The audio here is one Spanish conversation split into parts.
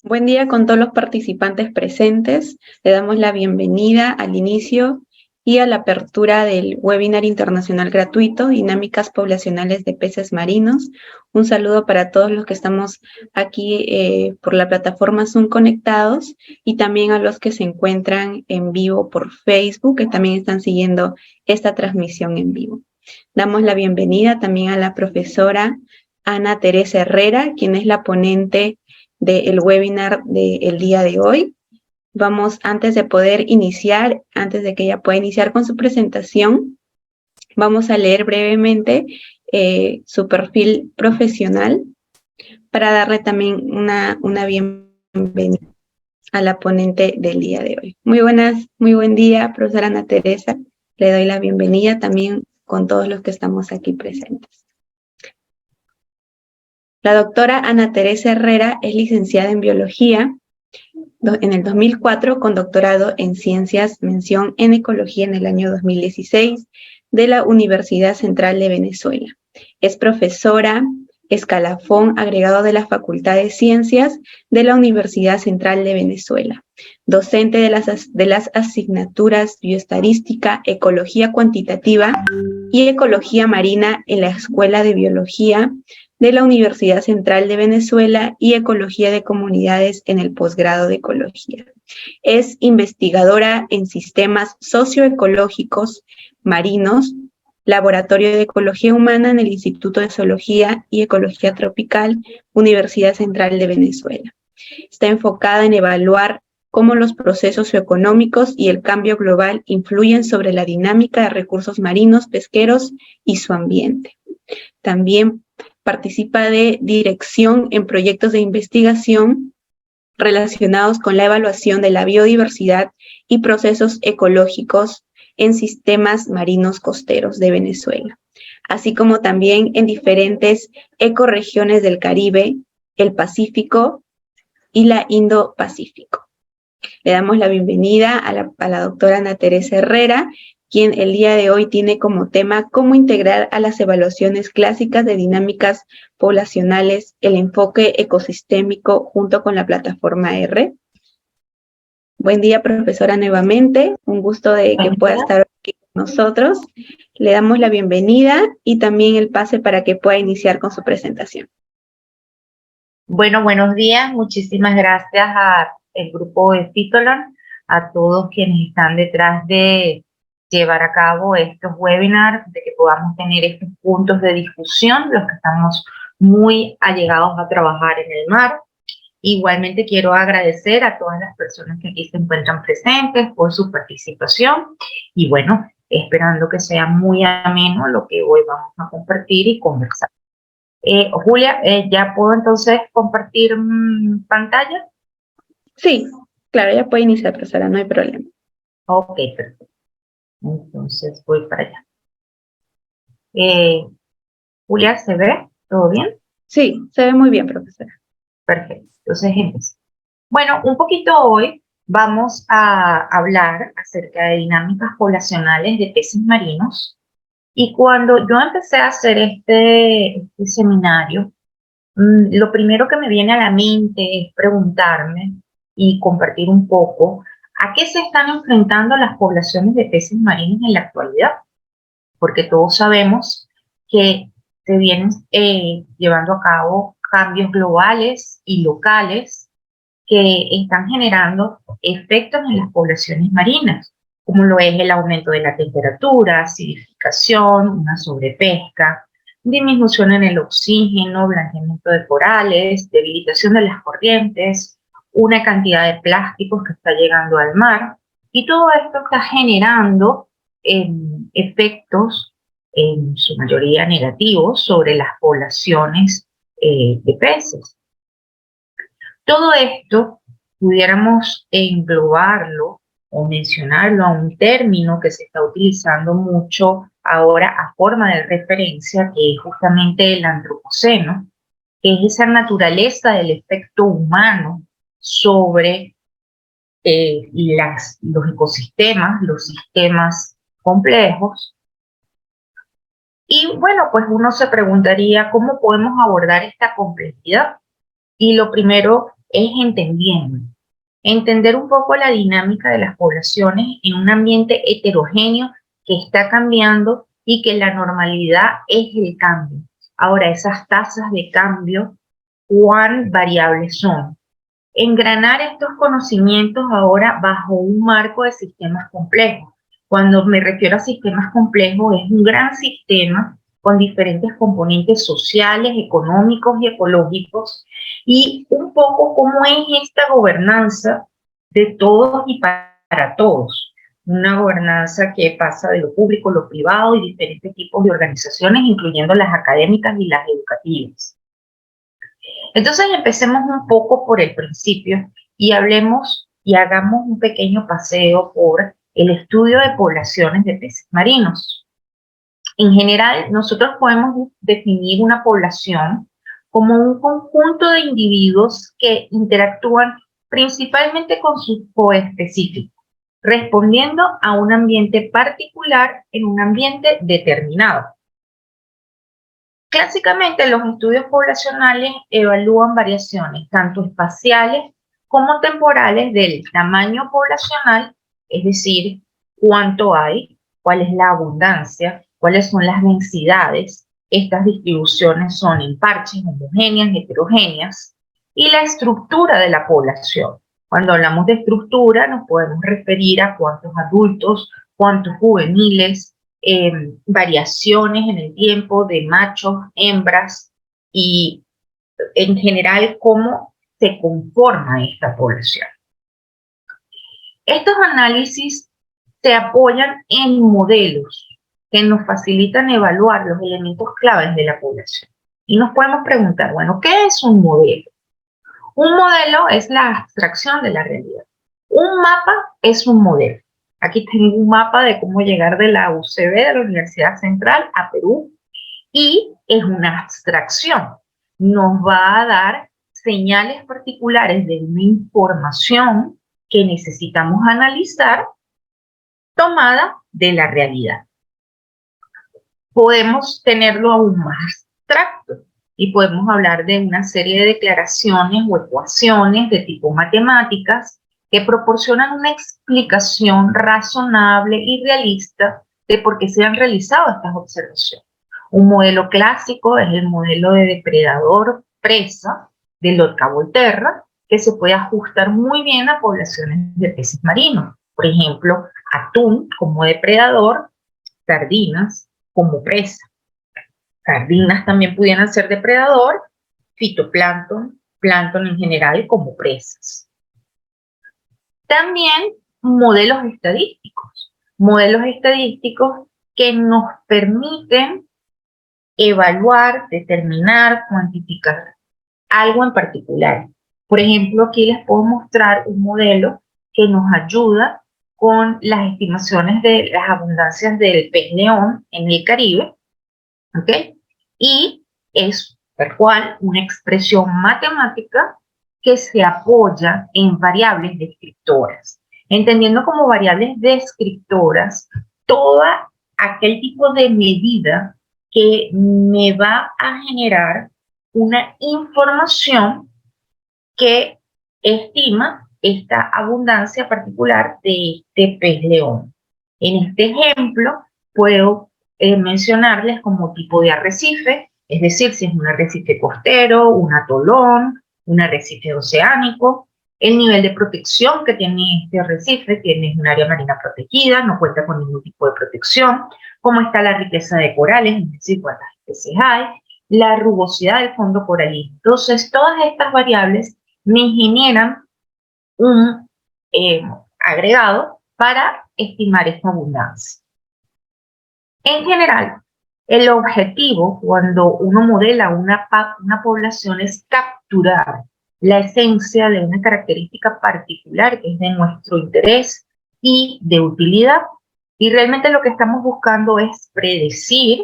Buen día con todos los participantes presentes. Le damos la bienvenida al inicio y a la apertura del webinar internacional gratuito, Dinámicas Poblacionales de Peces Marinos. Un saludo para todos los que estamos aquí por la plataforma Zoom conectados y también a los que se encuentran en vivo por Facebook, que también están siguiendo esta transmisión en vivo. Damos la bienvenida también a la profesora Ana Teresa Herrera, quien es la ponente del webinar del día de hoy. Vamos, antes de poder iniciar, antes de que ella pueda iniciar con su presentación, vamos a leer brevemente su perfil profesional para darle también una bienvenida a la ponente del día de hoy. Muy buen día, profesora Ana Teresa. Le doy la bienvenida también con todos los que estamos aquí presentes. La doctora Ana Teresa Herrera es licenciada en Biología en el 2004 con doctorado en Ciencias, mención en Ecología en el año 2016 de la Universidad Central de Venezuela. Es profesora escalafón agregado de la Facultad de Ciencias de la Universidad Central de Venezuela, docente de las asignaturas Bioestadística, Ecología Cuantitativa y Ecología Marina en la Escuela de Biología de la Universidad Central de Venezuela y Ecología de Comunidades en el posgrado de Ecología. Es investigadora en sistemas socioecológicos marinos, Laboratorio de Ecología Humana en el Instituto de Zoología y Ecología Tropical, Universidad Central de Venezuela. Está enfocada en evaluar cómo los procesos socioeconómicos y el cambio global influyen sobre la dinámica de recursos marinos, pesqueros y su ambiente. También participa de dirección en proyectos de investigación relacionados con la evaluación de la biodiversidad y procesos ecológicos en sistemas marinos costeros de Venezuela, así como también en diferentes ecorregiones del Caribe, el Pacífico y la Indo-Pacífico. Le damos la bienvenida a la doctora Ana Teresa Herrera, quien el día de hoy tiene como tema cómo integrar a las evaluaciones clásicas de dinámicas poblacionales el enfoque ecosistémico junto con la plataforma R. Buen día, profesora, nuevamente. Un gusto de que pueda estar aquí con nosotros. Le damos la bienvenida y también el pase para que pueda iniciar con su presentación. Bueno, buenos días. Muchísimas gracias al grupo de Citolon, a todos quienes están detrás de llevar a cabo estos webinars, de que podamos tener estos puntos de discusión, los que estamos muy allegados a trabajar en el mar. Igualmente quiero agradecer a todas las personas que aquí se encuentran presentes por su participación y bueno, esperando que sea muy ameno lo que hoy vamos a compartir y conversar. Julia, ¿ya puedo entonces compartir pantalla? Sí, claro, ya puede iniciar, profesora, no hay problema. Ok, perfecto. Entonces voy para allá. Julia, ¿se ve? ¿Todo bien? Sí, se ve muy bien, profesora. Perfecto. Entonces empecemos. Bueno, un poquito hoy vamos a hablar acerca de dinámicas poblacionales de peces marinos. Y cuando yo empecé a hacer este seminario, lo primero que me viene a la mente es preguntarme y compartir un poco a qué se están enfrentando las poblaciones de peces marinos en la actualidad, porque todos sabemos que se vienen llevando a cabo cambios globales y locales que están generando efectos en las poblaciones marinas, como lo es el aumento de la temperatura, acidificación, una sobrepesca, disminución en el oxígeno, blanqueamiento de corales, debilitación de las corrientes, una cantidad de plásticos que está llegando al mar, y todo esto está generando efectos, en su mayoría negativos, sobre las poblaciones de peces. Todo esto pudiéramos englobarlo o mencionarlo a un término que se está utilizando mucho ahora a forma de referencia, que es justamente el antropoceno, que es esa naturaleza del efecto humano sobre los ecosistemas, los sistemas complejos. Y bueno, pues uno se preguntaría cómo podemos abordar esta complejidad. Y lo primero es entender un poco la dinámica de las poblaciones en un ambiente heterogéneo que está cambiando y que la normalidad es el cambio. Ahora, esas tasas de cambio, ¿cuán variables son? Engranar estos conocimientos ahora bajo un marco de sistemas complejos. Cuando me refiero a sistemas complejos, es un gran sistema con diferentes componentes sociales, económicos y ecológicos, y un poco cómo es esta gobernanza de todos y para todos. Una gobernanza que pasa de lo público, lo privado y diferentes tipos de organizaciones, incluyendo las académicas y las educativas. Entonces empecemos un poco por el principio y hablemos y hagamos un pequeño paseo por el estudio de poblaciones de peces marinos. En general, nosotros podemos definir una población como un conjunto de individuos que interactúan principalmente con su coespecífico, respondiendo a un ambiente particular en un ambiente determinado. Clásicamente, los estudios poblacionales evalúan variaciones tanto espaciales como temporales del tamaño poblacional, es decir, cuánto hay, cuál es la abundancia, cuáles son las densidades. Estas distribuciones son en parches, homogéneas, heterogéneas, y la estructura de la población. Cuando hablamos de estructura, nos podemos referir a cuántos adultos, cuántos juveniles, variaciones en el tiempo de machos, hembras y en general cómo se conforma esta población. Estos análisis se apoyan en modelos que nos facilitan evaluar los elementos claves de la población. Y nos podemos preguntar, bueno, ¿qué es un modelo? Un modelo es la abstracción de la realidad. Un mapa es un modelo. Aquí tengo un mapa de cómo llegar de la UCB, de la Universidad Central, a Perú, y es una abstracción. Nos va a dar señales particulares de una información que necesitamos analizar tomada de la realidad. Podemos tenerlo aún más abstracto y podemos hablar de una serie de declaraciones o ecuaciones de tipo matemáticas que proporcionan una explicación razonable y realista de por qué se han realizado estas observaciones. Un modelo clásico es el modelo de depredador-presa de Lotka-Volterra, que se puede ajustar muy bien a poblaciones de peces marinos. Por ejemplo, atún como depredador, sardinas como presa. Sardinas también pudieran ser depredador, fitoplancton, plancton en general como presas. También modelos estadísticos que nos permiten evaluar, determinar, cuantificar algo en particular. Por ejemplo, aquí les puedo mostrar un modelo que nos ayuda con las estimaciones de las abundancias del pez león en el Caribe, ¿ok? Y es tal cual una expresión matemática que se apoya en variables descriptoras, entendiendo como variables descriptoras todo aquel tipo de medida que me va a generar una información que estima esta abundancia particular de este pez león. En este ejemplo, puedo mencionarles como tipo de arrecife, es decir, si es un arrecife costero, un atolón, un arrecife oceánico, el nivel de protección que tiene este arrecife, tiene un área marina protegida, no cuenta con ningún tipo de protección, cómo está la riqueza de corales, es decir, cuántas especies hay, la rugosidad del fondo coralino. Entonces, todas estas variables me generan un agregado para estimar esta abundancia. En general, el objetivo cuando uno modela una población es capturar la esencia de una característica particular que es de nuestro interés y de utilidad. Y realmente lo que estamos buscando es predecir,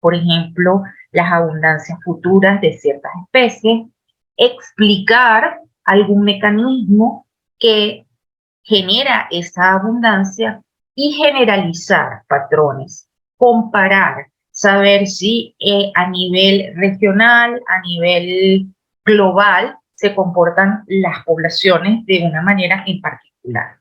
por ejemplo, las abundancias futuras de ciertas especies, explicar algún mecanismo que genera esa abundancia y generalizar patrones, comparar, saber si a nivel regional, a nivel global, se comportan las poblaciones de una manera en particular.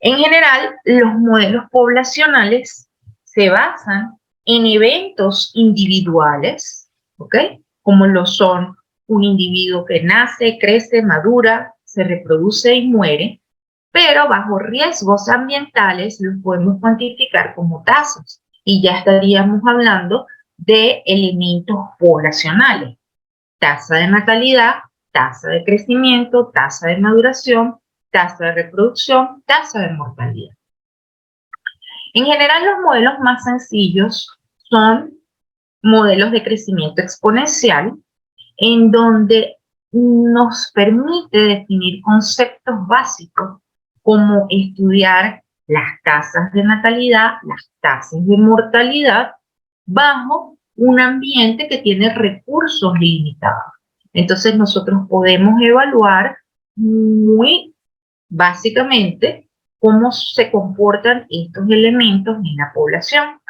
En general, los modelos poblacionales se basan en eventos individuales, ¿ok? Como lo son un individuo que nace, crece, madura, se reproduce y muere, pero bajo riesgos ambientales los podemos cuantificar como tasas y ya estaríamos hablando de elementos poblacionales: tasa de natalidad, tasa de crecimiento, tasa de maduración, tasa de reproducción, tasa de mortalidad. En general, los modelos más sencillos son modelos de crecimiento exponencial, en donde nos permite definir conceptos básicos como estudiar las tasas de natalidad, las tasas de mortalidad, bajo un ambiente que tiene recursos limitados. Entonces nosotros podemos evaluar muy básicamente cómo se comportan estos elementos en la población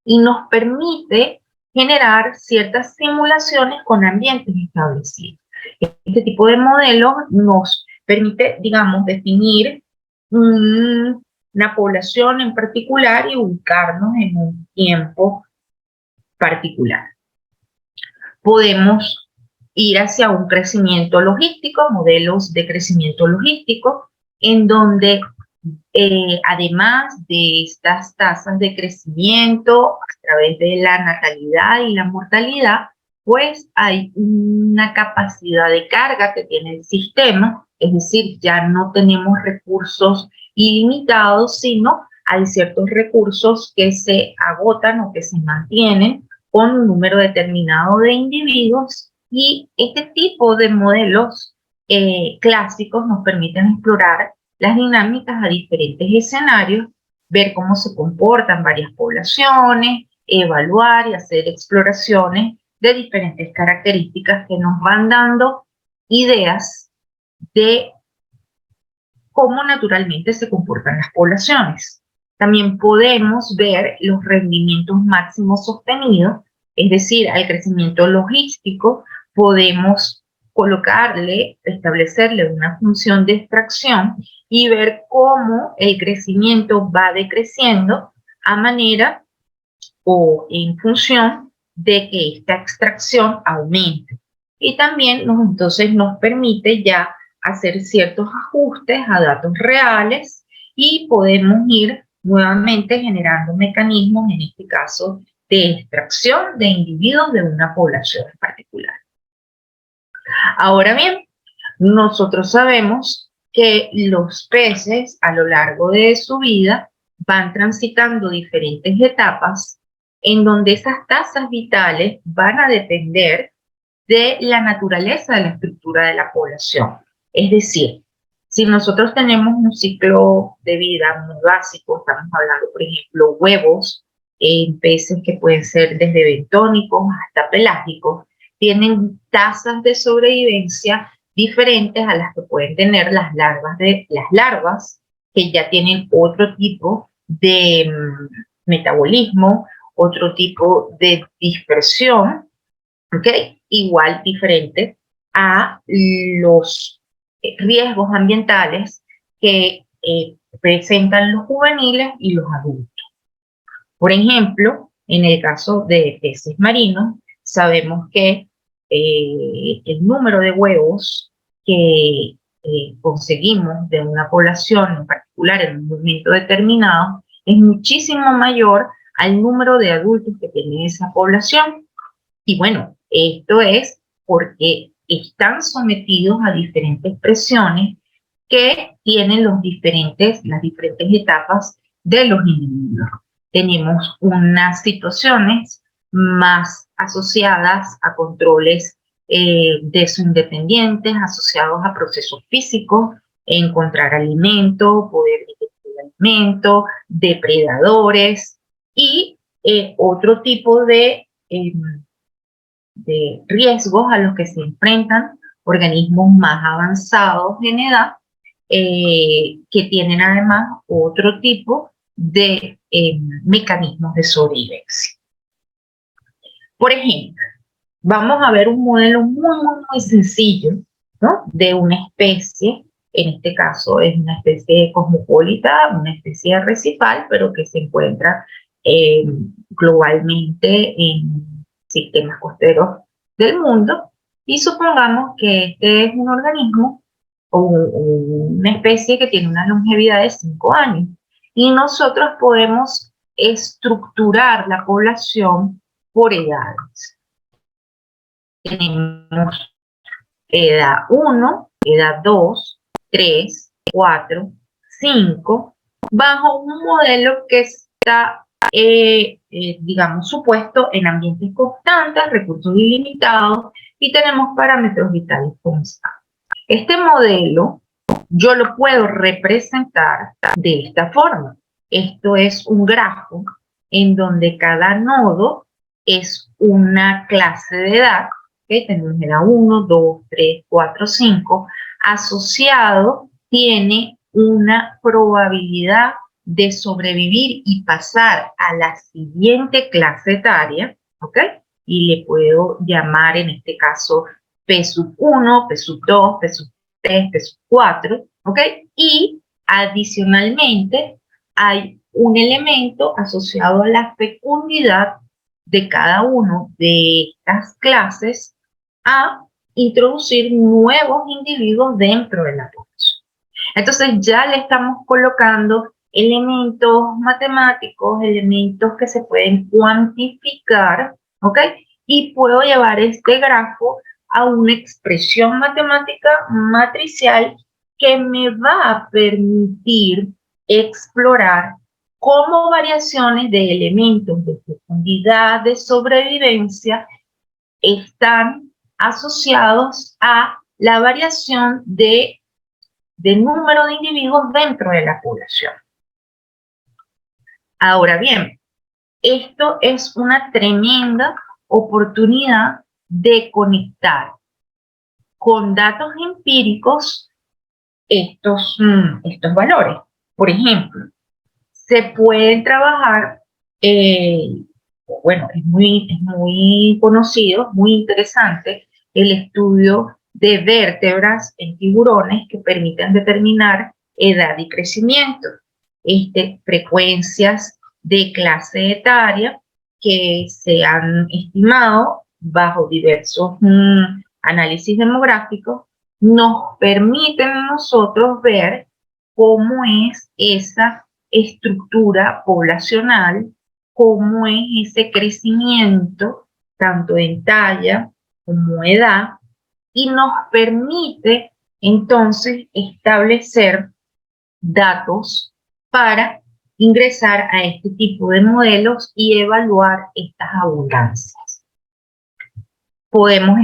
y nos permite generar ciertas simulaciones con ambientes establecidos. Este tipo de modelos nos permite, digamos, definir una población en particular y ubicarnos en un tiempo particular. Podemos ir hacia un crecimiento logístico, modelos de crecimiento logístico, en donde además de estas tasas de crecimiento a través de la natalidad y la mortalidad, pues hay una capacidad de carga que tiene el sistema, es decir, ya no tenemos recursos ilimitados, sino hay ciertos recursos que se agotan o que se mantienen con un número determinado de individuos, y este tipo de modelos clásicos nos permiten explorar las dinámicas a diferentes escenarios, ver cómo se comportan varias poblaciones, evaluar y hacer exploraciones de diferentes características que nos van dando ideas de cómo naturalmente se comportan las poblaciones. También podemos ver los rendimientos máximos sostenidos, es decir, al crecimiento logístico podemos establecerle una función de extracción y ver cómo el crecimiento va decreciendo a manera o en función de que esta extracción aumente. Y también entonces nos permite ya hacer ciertos ajustes a datos reales y podemos ir nuevamente generando mecanismos, en este caso, de extracción de individuos de una población en particular. Ahora bien, nosotros sabemos que los peces a lo largo de su vida van transitando diferentes etapas en donde esas tasas vitales van a depender de la naturaleza de la estructura de la población. Es decir, si nosotros tenemos un ciclo de vida muy básico, estamos hablando, por ejemplo, huevos en peces que pueden ser desde bentónicos hasta pelágicos, tienen tasas de sobrevivencia diferentes a las que pueden tener las larvas que ya tienen otro tipo de metabolismo, otro tipo de dispersión, ¿ok? Igual diferente a los riesgos ambientales que presentan los juveniles y los adultos. Por ejemplo, en el caso de peces marinos, sabemos que el número de huevos que conseguimos de una población en particular en un momento determinado es muchísimo mayor al número de adultos que tiene esa población. Y bueno, esto es porque están sometidos a diferentes presiones que tienen las diferentes etapas de los individuos. Tenemos unas situaciones más asociadas a controles desindependientes, asociados a procesos físicos, encontrar alimento, poder digerir alimento, depredadores y otro tipo de riesgos a los que se enfrentan organismos más avanzados en edad, que tienen además otro tipo de mecanismos de sobrevivencia. Por ejemplo, Vamos a ver un modelo muy sencillo, ¿no? De una especie, en este caso es una especie cosmopolita, una especie arrecifal, pero que se encuentra globalmente en sistemas costeros del mundo. Y supongamos que este es un organismo o una especie que tiene una longevidad de 5 años. Y nosotros podemos estructurar la población por edades. Tenemos edad 1, edad 2, 3, 4, 5, bajo un modelo que está, digamos, supuesto en ambientes constantes, recursos ilimitados y tenemos parámetros vitales constantes. Este modelo yo lo puedo representar de esta forma. Esto es un grafo en donde cada nodo es una clase de edad. ¿Okay? Tenemos edad 1, 2, 3, 4, 5. Asociado tiene una probabilidad de sobrevivir y pasar a la siguiente clase etaria, ¿ok? Y le puedo llamar en este caso P1, P2, P3, P4, ¿ok? Y adicionalmente hay un elemento asociado a la fecundidad de cada uno de estas clases a introducir nuevos individuos dentro de la población. Entonces ya le estamos colocando elementos matemáticos, elementos que se pueden cuantificar, ¿ok? Y puedo llevar este grafo a una expresión matemática matricial que me va a permitir explorar cómo variaciones de elementos de fecundidad, de sobrevivencia, están asociados a la variación de número de individuos dentro de la población. Ahora bien, esto es una tremenda oportunidad de conectar con datos empíricos estos valores. Por ejemplo, se pueden trabajar, bueno, es muy conocido, muy interesante, el estudio de vértebras en tiburones que permiten determinar edad y crecimiento, frecuencias de clase etaria que se han estimado bajo diversos análisis demográficos, nos permiten a nosotros ver cómo es esa estructura poblacional, cómo es ese crecimiento, tanto en talla como edad, y nos permite entonces establecer datos para ingresar a este tipo de modelos y evaluar estas abundancias. Podemos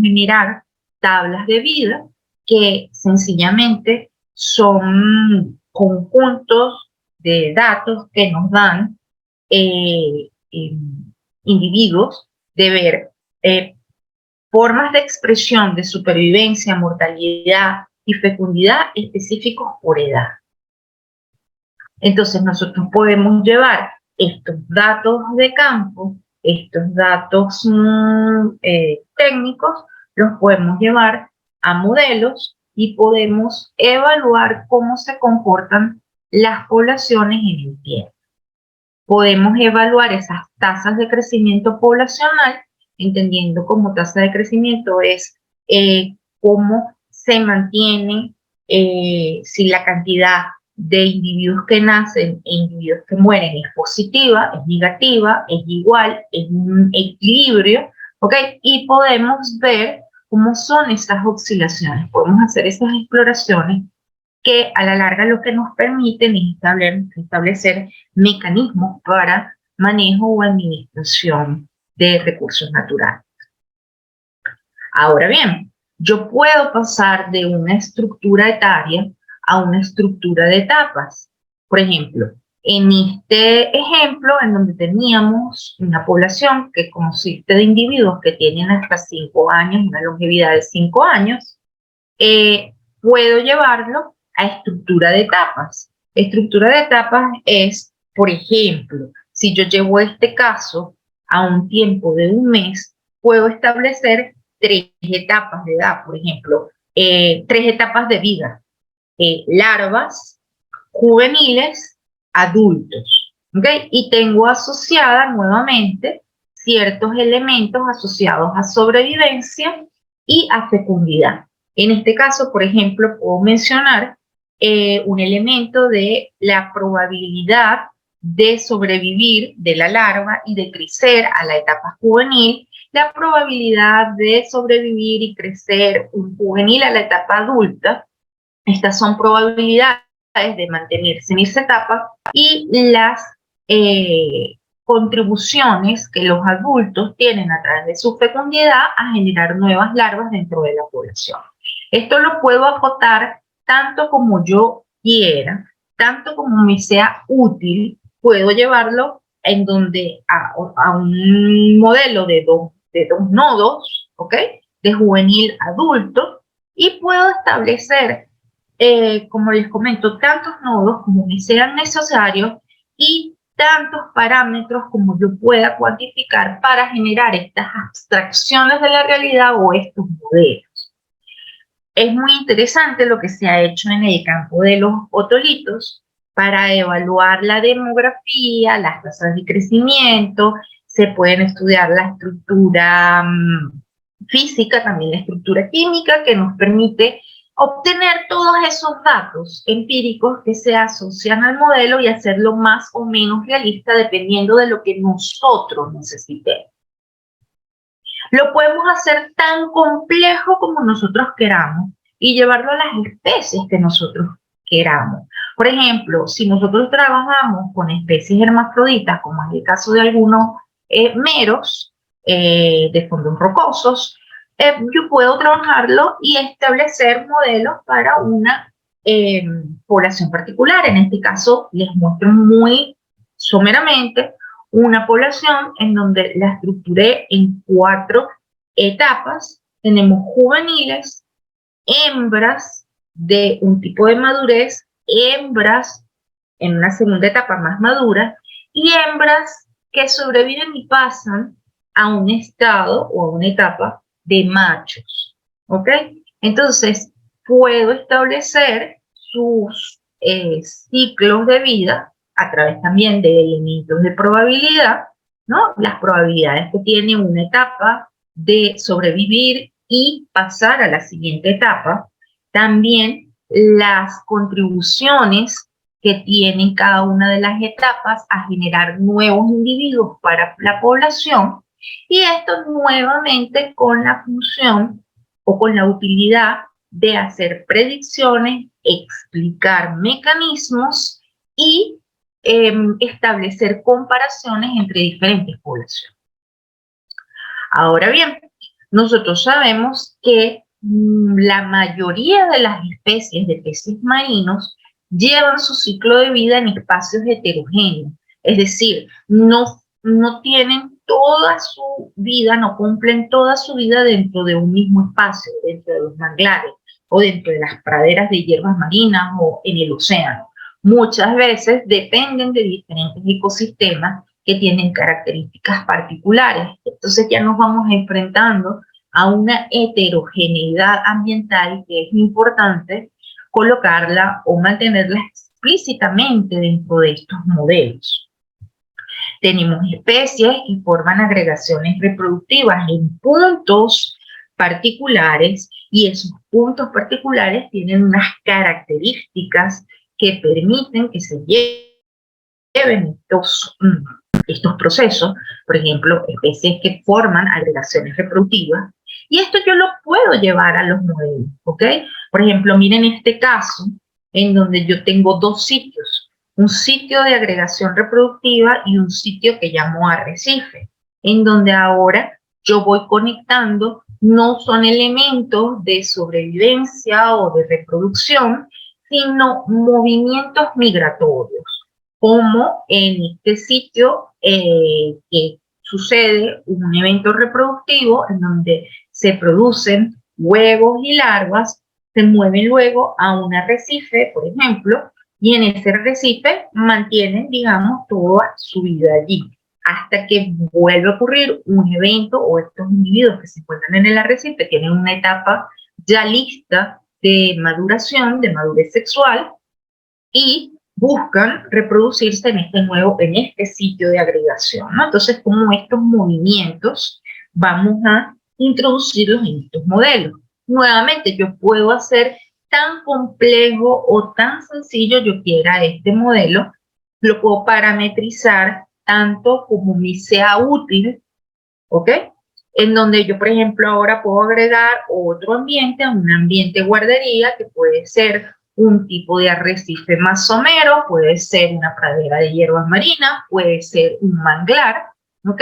generar tablas de vida que sencillamente son conjuntos de datos que nos dan individuos de ver formas de expresión de supervivencia, mortalidad y fecundidad específicos por edad. Entonces nosotros podemos llevar estos datos de campo, estos datos técnicos, los podemos llevar a modelos y podemos evaluar cómo se comportan las poblaciones en el tiempo. Podemos evaluar esas tasas de crecimiento poblacional, entendiendo como tasa de crecimiento es cómo se mantiene, si la cantidad de individuos que nacen e individuos que mueren es positiva, es negativa, es igual, es un equilibrio, ¿ok? Y podemos ver cómo son esas oscilaciones, podemos hacer esas exploraciones que a la larga lo que nos permiten es establecer mecanismos para manejo o administración de recursos naturales. Ahora bien, yo puedo pasar de una estructura etaria a una estructura de etapas. Por ejemplo, en este ejemplo, en donde teníamos una población que consiste de individuos que tienen hasta 5 años, una longevidad de 5 años, puedo llevarlo a estructura de etapas. Estructura de etapas es, por ejemplo, si yo llevo este caso a un tiempo de un mes, puedo establecer 3 etapas de edad, por ejemplo, 3 etapas de vida, larvas, juveniles, adultos, ¿ok? Y tengo asociada nuevamente ciertos elementos asociados a sobrevivencia y a fecundidad. En este caso, por ejemplo, puedo mencionar un elemento de la probabilidad de sobrevivir de la larva y de crecer a la etapa juvenil, la probabilidad de sobrevivir y crecer un juvenil a la etapa adulta. Estas son probabilidades de mantenerse en esa etapa y las contribuciones que los adultos tienen a través de su fecundidad a generar nuevas larvas dentro de la población. Esto lo puedo acotar tanto como yo quiera, tanto como me sea útil. Puedo llevarlo en donde a un modelo de dos nodos, ¿ok? De juvenil adulto, y puedo establecer, como les comento, tantos nodos como me sean necesarios y tantos parámetros como yo pueda cuantificar para generar estas abstracciones de la realidad o estos modelos. Es muy interesante lo que se ha hecho en el campo de los otolitos para evaluar la demografía, las tasas de crecimiento. Se pueden estudiar la estructura física, también la estructura química, que nos permite obtener todos esos datos empíricos que se asocian al modelo y hacerlo más o menos realista dependiendo de lo que nosotros necesitemos. Lo podemos hacer tan complejo como nosotros queramos y llevarlo a las especies que nosotros queramos. Por ejemplo, si nosotros trabajamos con especies hermafroditas, como es el caso de algunos meros de fondos rocosos, yo puedo trabajarlo y establecer modelos para una población particular. En este caso, les muestro muy someramente una población en donde la estructuré en 4 etapas. Tenemos juveniles, hembras de un tipo de madurez, hembras en una segunda etapa más madura y hembras que sobreviven y pasan a un estado o a una etapa de machos, ¿ok? Entonces, puedo establecer sus ciclos de vida a través también de elementos de probabilidad, ¿no? Las probabilidades que tiene una etapa de sobrevivir y pasar a la siguiente etapa. También las contribuciones que tienen cada una de las etapas a generar nuevos individuos para la población, y esto nuevamente con la función o con la utilidad de hacer predicciones, explicar mecanismos y establecer comparaciones entre diferentes poblaciones. Ahora bien, nosotros sabemos que la mayoría de las especies de peces marinos llevan su ciclo de vida en espacios heterogéneos, es decir, no tienen toda su vida, no cumplen toda su vida dentro de un mismo espacio, dentro de los manglares o dentro de las praderas de hierbas marinas o en el océano. Muchas veces dependen de diferentes ecosistemas que tienen características particulares. Entonces ya nos vamos enfrentando a una heterogeneidad ambiental que es importante colocarla o mantenerla explícitamente dentro de estos modelos. Tenemos especies que forman agregaciones reproductivas en puntos particulares y esos puntos particulares tienen unas características que permiten que se lleven estos procesos, por ejemplo, especies que forman agregaciones reproductivas, y esto yo lo puedo llevar a los modelos, ¿ok? Por ejemplo, miren este caso en donde yo tengo 2 sitios, un sitio de agregación reproductiva y un sitio que llamo arrecife, en donde ahora yo voy conectando, no son elementos de sobrevivencia o de reproducción, sino movimientos migratorios, como en este sitio que sucede un evento reproductivo en donde se producen huevos y larvas, se mueven luego a un arrecife, por ejemplo, y en ese arrecife mantienen, digamos, toda su vida allí. hasta que vuelve a ocurrir un evento o estos individuos que se encuentran en el arrecife tienen una etapa ya lista de maduración, de madurez sexual, y buscan reproducirse en este sitio de agregación, ¿no? Entonces, como estos movimientos vamos a introducirlos en estos modelos. Nuevamente, yo puedo hacer tan complejo o tan sencillo yo quiera este modelo, lo puedo parametrizar tanto como me sea útil, ¿ok? En donde yo, por ejemplo, ahora puedo agregar otro ambiente, un ambiente guardería, que puede ser un tipo de arrecife más somero, puede ser una pradera de hierbas marinas, puede ser un manglar, ¿ok?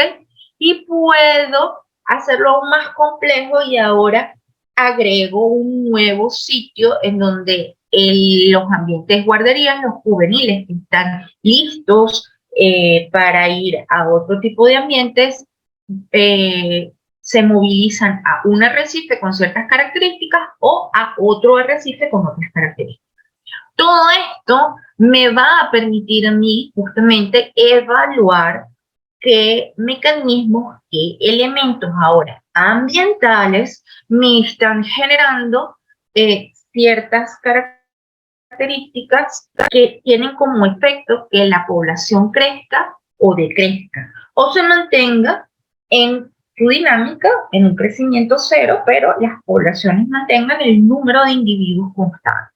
Y puedo hacerlo aún más complejo y ahora agrego un nuevo sitio en donde los ambientes guarderías, los juveniles que están listos para ir a otro tipo de ambientes, se movilizan a un arrecife con ciertas características o a otro arrecife con otras características. Todo esto me va a permitir a mí justamente evaluar qué mecanismos, qué elementos ahora ambientales me están generando ciertas características que tienen como efecto que la población crezca o decrezca o se mantenga en su dinámica, en un crecimiento cero, pero las poblaciones mantengan el número de individuos constante.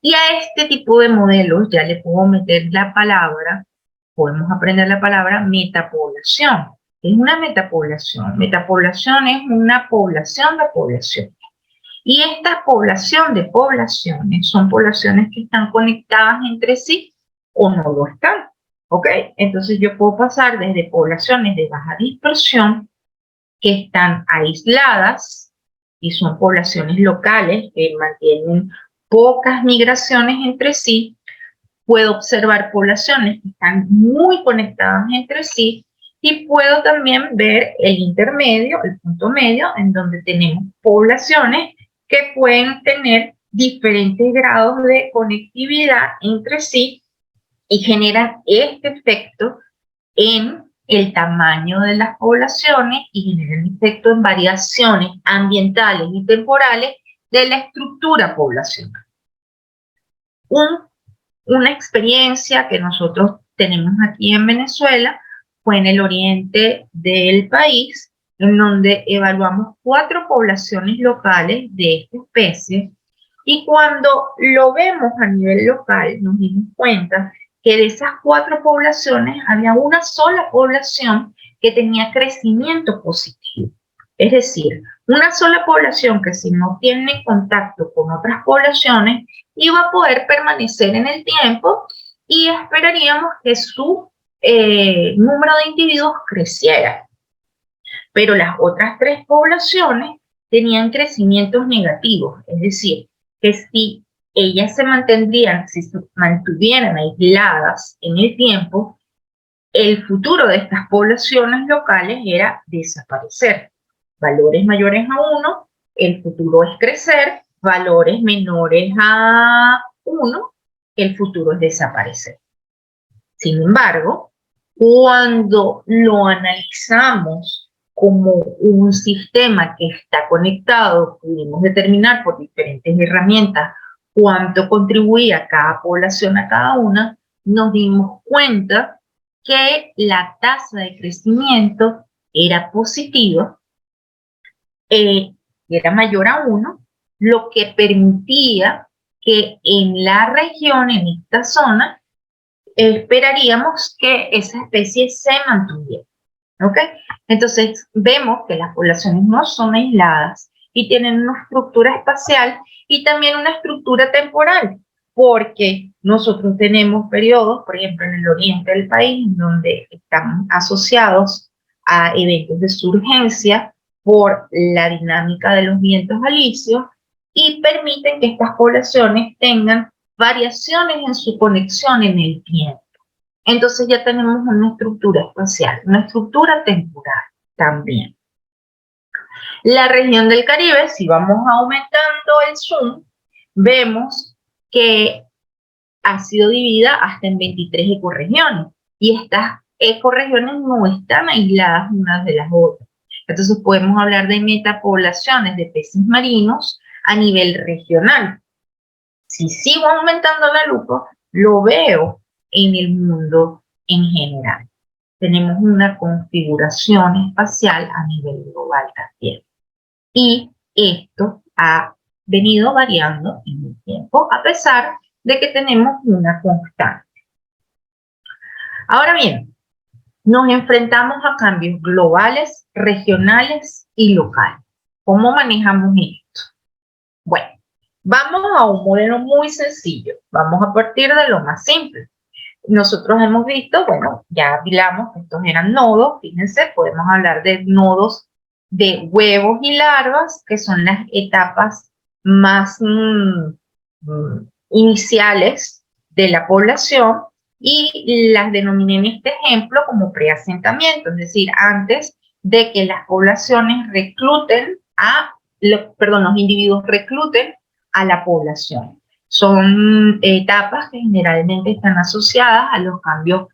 Y a este tipo de modelos ya le puedo meter la palabra, podemos aprender la palabra metapoblación. ¿Qué es una metapoblación? Metapoblación es una población de poblaciones. Y esta población de poblaciones son poblaciones que están conectadas entre sí o no lo están. ¿Ok? Entonces yo puedo pasar desde poblaciones de baja dispersión que están aisladas y son poblaciones locales que mantienen pocas migraciones entre sí. Puedo observar poblaciones que están muy conectadas entre sí y puedo también ver el intermedio, el punto medio, en donde tenemos poblaciones que pueden tener diferentes grados de conectividad entre sí y generan este efecto en el tamaño de las poblaciones y generan efecto en variaciones ambientales y temporales de la estructura poblacional. Una experiencia que nosotros tenemos aquí en Venezuela fue en el oriente del país, en donde evaluamos 4 poblaciones locales de esta especie, y cuando lo vemos a nivel local nos dimos cuenta que de esas 4 poblaciones había una sola población que tenía crecimiento positivo. Es decir, una sola población que si no tiene contacto con otras poblaciones iba a poder permanecer en el tiempo y esperaríamos que su número de individuos creciera. Pero las otras 3 poblaciones tenían crecimientos negativos, es decir, que si ellas se mantendrían, si se mantuvieran aisladas en el tiempo, el futuro de estas poblaciones locales era desaparecer. Valores mayores a 1, el futuro es crecer, valores menores a 1, el futuro es desaparecer. Sin embargo, cuando lo analizamos como un sistema que está conectado, pudimos determinar por diferentes herramientas cuánto contribuía cada población a cada una, nos dimos cuenta que la tasa de crecimiento era positiva, era mayor a 1, lo que permitía que en la región, en esta zona, esperaríamos que esa especie se mantuviera. ¿Ok? Entonces vemos que las poblaciones no son aisladas y tienen una estructura espacial y también una estructura temporal, porque nosotros tenemos periodos, por ejemplo, en el oriente del país, donde están asociados a eventos de surgencia por la dinámica de los vientos alisios y permiten que estas poblaciones tengan variaciones en su conexión en el tiempo. Entonces ya tenemos una estructura espacial, una estructura temporal también. La región del Caribe, si vamos aumentando el zoom, vemos que ha sido dividida hasta en 23 ecorregiones. Y estas ecorregiones no están aisladas unas de las otras. Entonces podemos hablar de metapoblaciones de peces marinos a nivel regional. Si sigo aumentando la lupa, lo veo en el mundo en general. Tenemos una configuración espacial a nivel global también. Y esto ha venido variando en el tiempo, a pesar de que tenemos una constante. Ahora bien, nos enfrentamos a cambios globales, regionales y locales. ¿Cómo manejamos esto? Bueno, vamos a un modelo muy sencillo. Vamos a partir de lo más simple. Nosotros hemos visto, bueno, ya hablamos que estos eran nodos. Fíjense, podemos hablar de nodos de huevos y larvas, que son las etapas más iniciales de la población, y las denominé en este ejemplo como preasentamiento, es decir, antes de que las poblaciones recluten los individuos recluten a la población. Son etapas que generalmente están asociadas a los cambios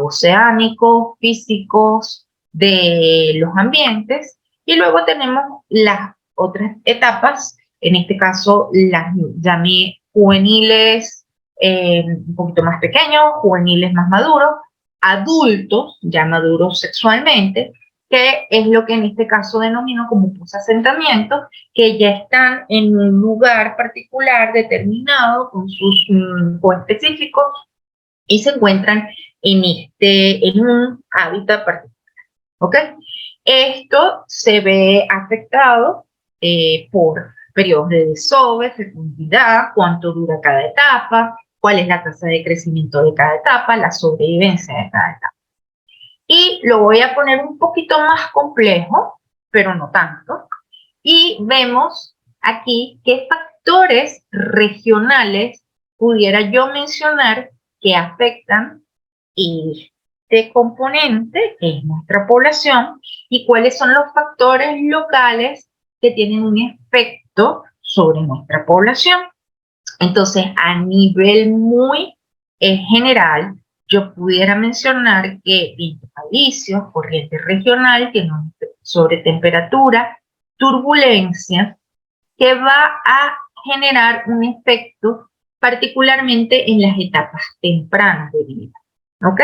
oceánicos, físicos de los ambientes, y luego tenemos las otras etapas, en este caso las llamé juveniles, un poquito más pequeños, juveniles más maduros, adultos, ya maduros sexualmente, que es lo que en este caso denomino como posasentamientos, que ya están en un lugar particular determinado con sus coespecíficos y se encuentran en un hábitat particular. ¿Ok? Esto se ve afectado por periodos de desove, fecundidad, cuánto dura cada etapa, cuál es la tasa de crecimiento de cada etapa, la sobrevivencia de cada etapa. Y lo voy a poner un poquito más complejo, pero no tanto. Y vemos aquí qué factores regionales pudiera yo mencionar que afectan este componente, que es nuestra población, y cuáles son los factores locales que tienen un efecto sobre nuestra población. Entonces, a nivel muy general, yo pudiera mencionar que vientos alisios, corriente regional, tiene un efecto sobre temperatura, turbulencia, que va a generar un efecto particularmente en las etapas tempranas de vida. ¿Ok?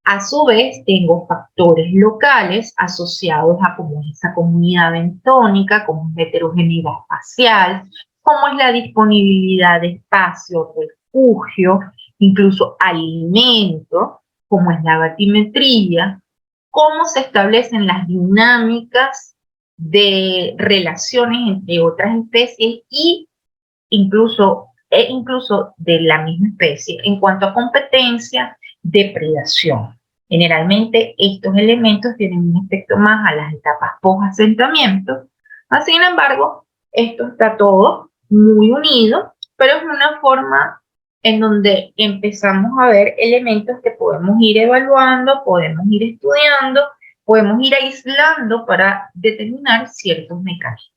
A su vez, tengo factores locales asociados a cómo es esa comunidad bentónica, cómo es la heterogeneidad espacial, cómo es la disponibilidad de espacio, refugio, incluso alimento, cómo es la batimetría, cómo se establecen las dinámicas de relaciones entre otras especies y incluso de la misma especie en cuanto a competencia, depredación. Generalmente estos elementos tienen un efecto más a las etapas post-asentamiento. Sin embargo, esto está todo muy unido, pero es una forma en donde empezamos a ver elementos que podemos ir evaluando, podemos ir estudiando, podemos ir aislando para determinar ciertos mecanismos.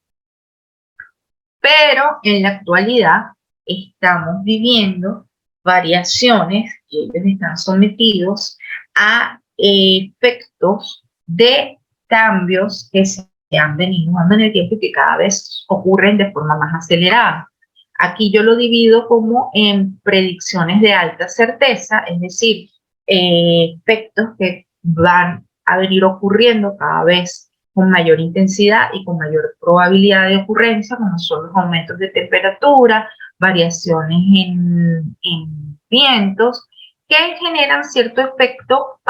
Pero en la actualidad estamos viviendo variaciones y ellos están sometidos a efectos de cambios que se han venido dando en el tiempo y que cada vez ocurren de forma más acelerada. Aquí yo lo divido como en predicciones de alta certeza, es decir, efectos que van a venir ocurriendo cada vez con mayor intensidad y con mayor probabilidad de ocurrencia, como son los aumentos de temperatura, variaciones en vientos, que generan cierto efecto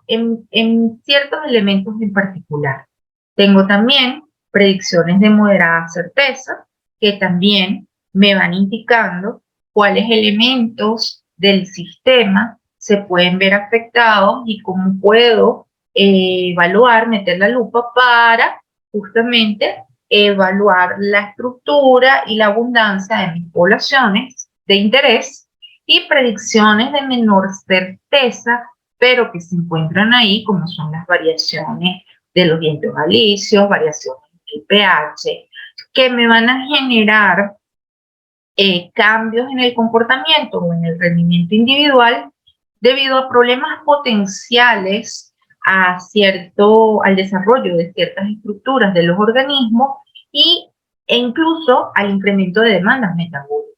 en ciertos elementos en particular. Tengo también predicciones de moderada certeza, que también me van indicando cuáles elementos del sistema se pueden ver afectados y cómo puedo evaluar, meter la lupa para justamente evaluar la estructura y la abundancia de mis poblaciones de interés y predicciones de menor certeza, pero que se encuentran ahí, como son las variaciones de los vientos alisios, variaciones del pH, que me van a generar cambios en el comportamiento o en el rendimiento individual debido a problemas potenciales al desarrollo de ciertas estructuras de los organismos e incluso al incremento de demandas metabólicas.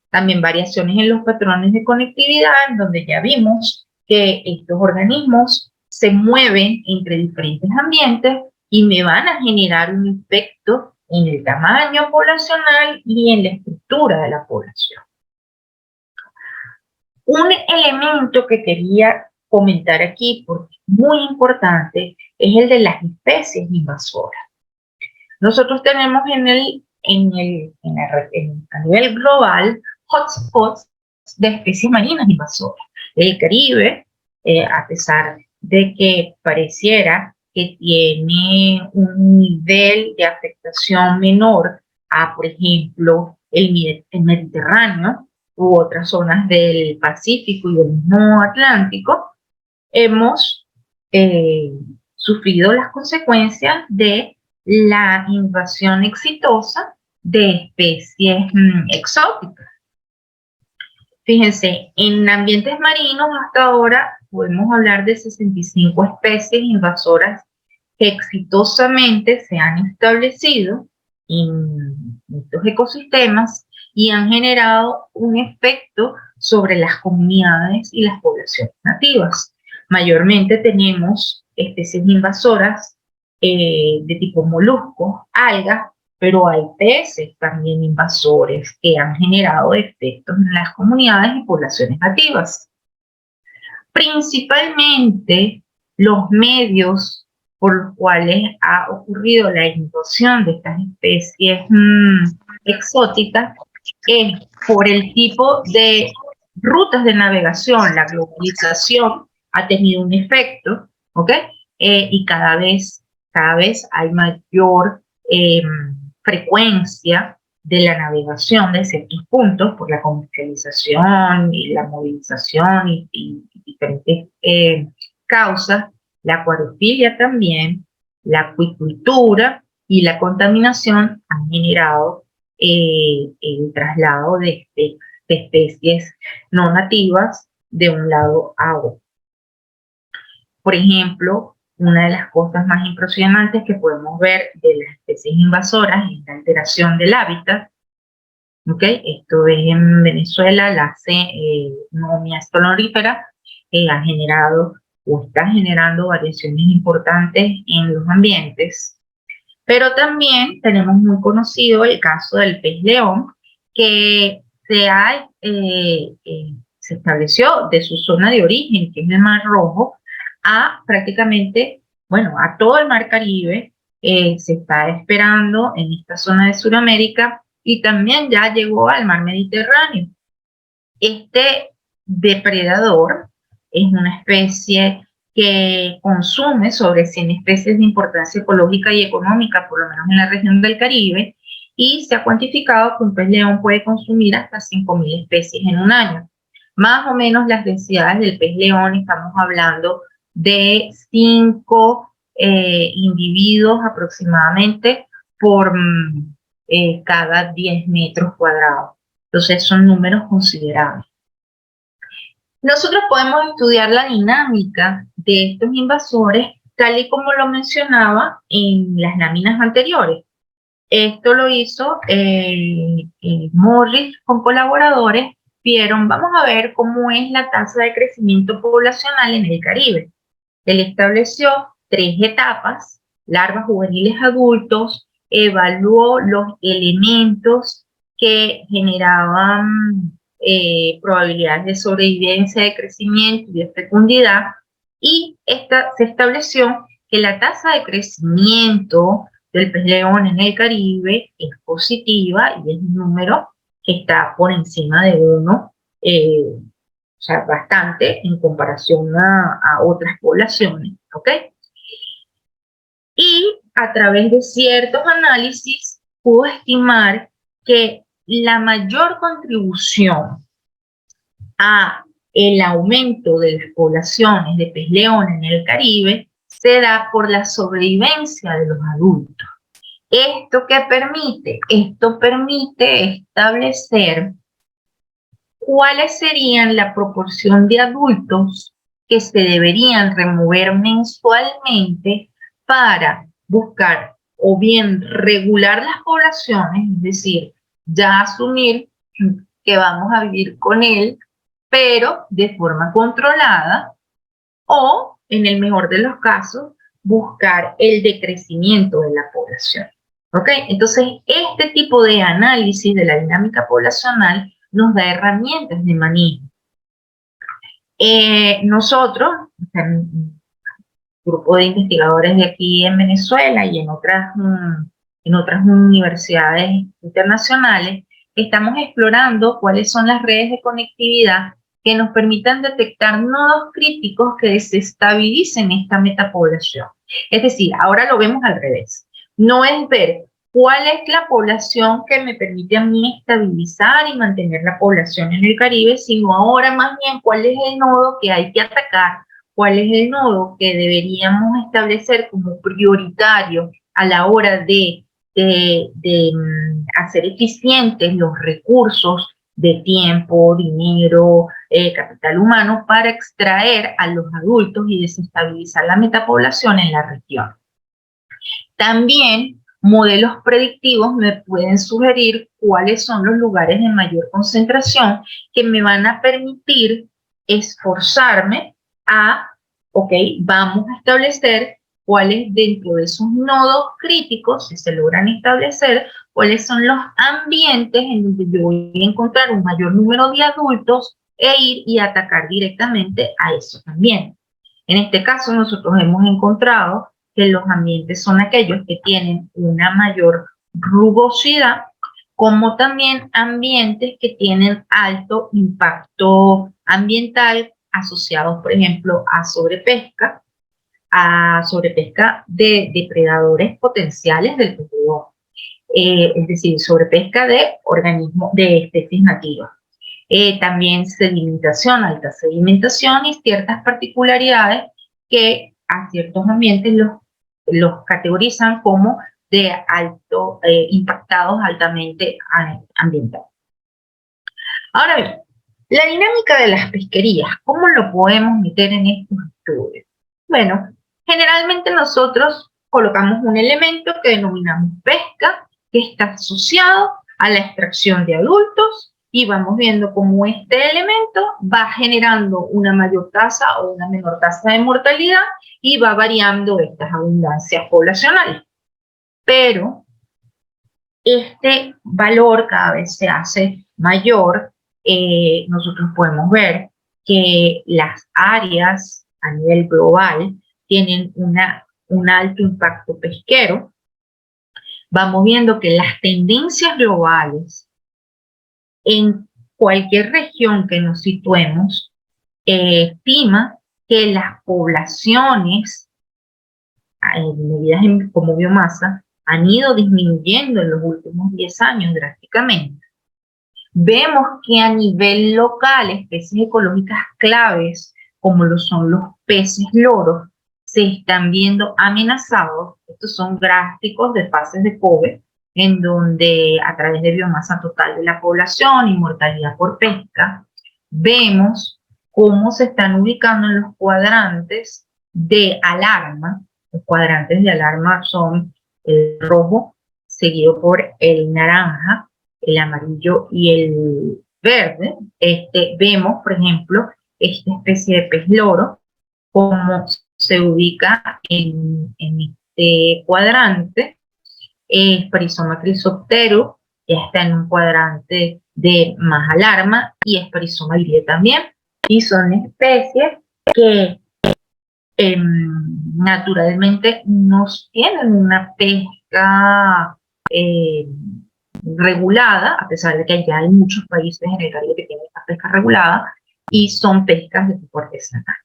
También variaciones en los patrones de conectividad, en donde ya vimos que estos organismos se mueven entre diferentes ambientes y me van a generar un efecto en el tamaño poblacional y en la estructura de la población. Un elemento que quería comentar aquí, porque es muy importante, es el de las especies invasoras. Nosotros tenemos a nivel global hotspots de especies marinas invasoras. El Caribe, a pesar de que pareciera que tiene un nivel de afectación menor a, por ejemplo, el Mediterráneo u otras zonas del Pacífico y del mismo Atlántico, hemos sufrido las consecuencias de la invasión exitosa de especies exóticas. Fíjense, en ambientes marinos hasta ahora podemos hablar de 65 especies invasoras que exitosamente se han establecido en estos ecosistemas y han generado un efecto sobre las comunidades y las poblaciones nativas. Mayormente tenemos especies invasoras de tipo moluscos, algas, pero hay peces también invasores que han generado efectos en las comunidades y poblaciones nativas. Principalmente los medios por los cuales ha ocurrido la invasión de estas especies exóticas es por el tipo de rutas de navegación. La globalización ha tenido un efecto, ¿ok? Y cada vez hay mayor frecuencia de la navegación de ciertos puntos por la comercialización y la movilización y diferentes causas, la acuariofilia también, la acuicultura y la contaminación han generado el traslado de especies no nativas de un lado a otro. Por ejemplo, una de las cosas más impresionantes que podemos ver de las especies invasoras es la alteración del hábitat. ¿Okay? Esto es en Venezuela, la Nomia stolorífera ha generado o está generando variaciones importantes en los ambientes. Pero también tenemos muy conocido el caso del pez león, que se estableció de su zona de origen, que es el Mar Rojo, a prácticamente, a todo el Mar Caribe. Se está esperando en esta zona de Sudamérica y también ya llegó al Mar Mediterráneo. Este depredador es una especie que consume sobre 100 especies de importancia ecológica y económica, por lo menos en la región del Caribe, y se ha cuantificado que un pez león puede consumir hasta 5.000 especies en un año. Más o menos las densidades del pez león, estamos hablando de 5 individuos aproximadamente por cada 10 metros cuadrados. Entonces son números considerables. Nosotros podemos estudiar la dinámica de estos invasores tal y como lo mencionaba en las láminas anteriores. Esto lo hizo Morris con colaboradores. Vamos a ver cómo es la tasa de crecimiento poblacional en el Caribe. Él estableció 3 etapas: larvas, juveniles, adultos. Evaluó los elementos que generaban probabilidades de sobrevivencia, de crecimiento y de fecundidad, y se estableció que la tasa de crecimiento del pez león en el Caribe es positiva y es un número que está por encima de 1, o sea, bastante en comparación a otras poblaciones, ¿ok? Y a través de ciertos análisis pudo estimar que la mayor contribución a el aumento de las poblaciones de pez león en el Caribe se da por la sobrevivencia de los adultos. ¿Esto qué permite? Esto permite establecer ¿cuáles serían la proporción de adultos que se deberían remover mensualmente para buscar o bien regular las poblaciones, es decir, ya asumir que vamos a vivir con él, pero de forma controlada, o en el mejor de los casos, buscar el decrecimiento de la población? ¿Ok? Entonces, este tipo de análisis de la dinámica poblacional nos da herramientas de manejo. Nosotros, un grupo de investigadores de aquí en Venezuela y en otras universidades internacionales, estamos explorando cuáles son las redes de conectividad que nos permitan detectar nodos críticos que desestabilicen esta metapoblación. Es decir, ahora lo vemos al revés. No es ver cuál es la población que me permite a mí estabilizar y mantener la población en el Caribe, sino ahora más bien cuál es el nodo que hay que atacar, cuál es el nodo que deberíamos establecer como prioritario a la hora de hacer eficientes los recursos de tiempo, dinero, capital humano para extraer a los adultos y desestabilizar la metapoblación en la región. También modelos predictivos me pueden sugerir cuáles son los lugares de mayor concentración que me van a permitir esforzarme a, ok, vamos a establecer cuáles dentro de esos nodos críticos, si se logran establecer, cuáles son los ambientes en donde yo voy a encontrar un mayor número de adultos e ir y atacar directamente a esos ambientes. En este caso, nosotros hemos encontrado que los ambientes son aquellos que tienen una mayor rugosidad, como también ambientes que tienen alto impacto ambiental asociados, por ejemplo, a sobrepesca de depredadores potenciales del petróleo, es decir, sobrepesca de organismos, de especies nativas. También sedimentación, alta sedimentación y ciertas particularidades que a ciertos ambientes los categorizan como de alto, impactados altamente ambiental. Ahora bien, la dinámica de las pesquerías, ¿cómo lo podemos meter en estos estudios? Bueno, generalmente nosotros colocamos un elemento que denominamos pesca, que está asociado a la extracción de adultos, y vamos viendo cómo este elemento va generando una mayor tasa o una menor tasa de mortalidad y va variando estas abundancias poblacionales. Pero este valor cada vez se hace mayor. Nosotros podemos ver que las áreas a nivel global tienen un alto impacto pesquero. Vamos viendo que las tendencias globales en cualquier región que nos situemos, estima que las poblaciones medidas como biomasa han ido disminuyendo en los últimos 10 años drásticamente. Vemos que a nivel local, especies ecológicas claves, como lo son los peces loros, se están viendo amenazados. Estos son gráficos de fases de Kobe, en donde a través de biomasa total de la población y mortalidad por pesca, vemos cómo se están ubicando en los cuadrantes de alarma. Los cuadrantes de alarma son el rojo, seguido por el naranja, el amarillo y el verde. Vemos, por ejemplo, esta especie de pez loro, cómo se ubica en este cuadrante. Esperizoma crisopterum ya está en un cuadrante de más alarma, y Esperizoma viridie también, y son especies que naturalmente no tienen una pesca regulada, a pesar de que ya hay muchos países en el Caribe que tienen esta pesca regulada, y son pescas de tipo artesanal.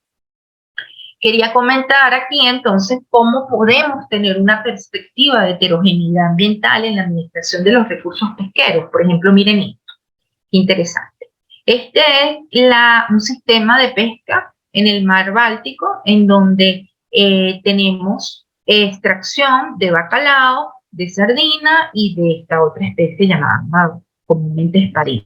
Quería comentar aquí entonces cómo podemos tener una perspectiva de heterogeneidad ambiental en la administración de los recursos pesqueros. Por ejemplo, miren esto, interesante. Este es un sistema de pesca en el mar Báltico, en donde tenemos extracción de bacalao, de sardina y de esta otra especie llamada comúnmente espadín.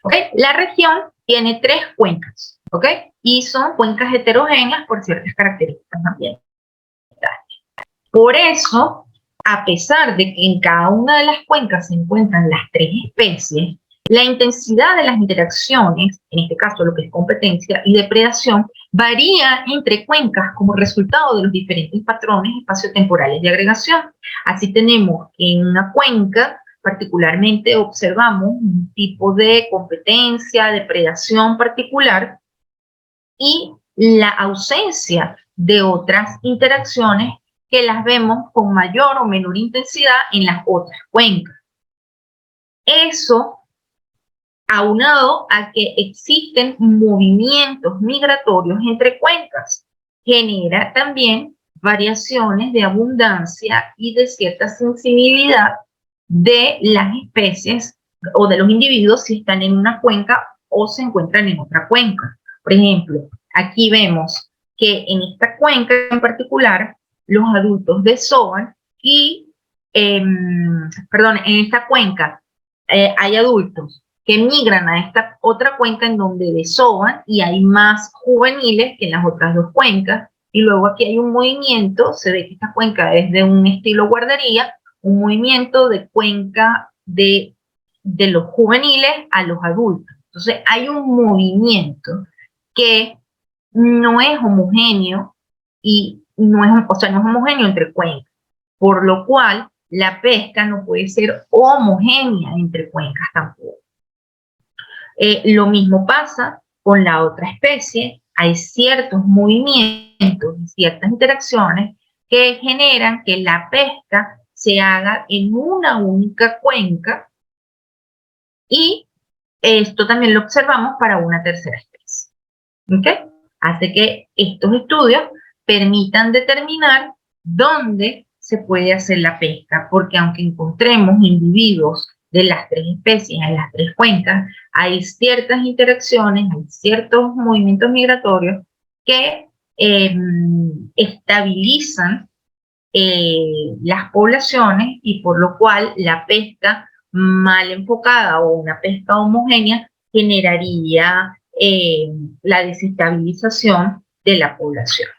¿Ok? La región tiene 3 cuencas, ¿ok? Y son cuencas heterogéneas por ciertas características ambientales. Por eso, a pesar de que en cada una de las cuencas se encuentran las 3 especies, la intensidad de las interacciones, en este caso lo que es competencia y depredación, varía entre cuencas como resultado de los diferentes patrones espaciotemporales de agregación. Así tenemos que en una cuenca particularmente observamos un tipo de competencia, depredación particular y la ausencia de otras interacciones que las vemos con mayor o menor intensidad en las otras cuencas. Eso, aunado a que existen movimientos migratorios entre cuencas, genera también variaciones de abundancia y de cierta sensibilidad de las especies o de los individuos si están en una cuenca o se encuentran en otra cuenca. Por ejemplo, aquí vemos que en esta cuenca en particular, los adultos desovan y, en esta cuenca hay adultos que migran a esta otra cuenca en donde desovan y hay más juveniles que en las otras 2 cuencas. Y luego aquí hay un movimiento, se ve que esta cuenca es de un estilo guardería, un movimiento de cuenca de los juveniles a los adultos. Entonces hay un movimiento que no es homogéneo y no es homogéneo entre cuencas, por lo cual la pesca no puede ser homogénea entre cuencas tampoco. Lo mismo pasa con la otra especie, hay ciertos movimientos y ciertas interacciones que generan que la pesca se haga en una única cuenca y esto también lo observamos para una tercera especie. ¿Okay? Hace que estos estudios permitan determinar dónde se puede hacer la pesca, porque aunque encontremos individuos de las 3 especies en las 3 cuencas, hay ciertas interacciones, hay ciertos movimientos migratorios que estabilizan las poblaciones y por lo cual la pesca mal enfocada o una pesca homogénea generaría la desestabilización de la población.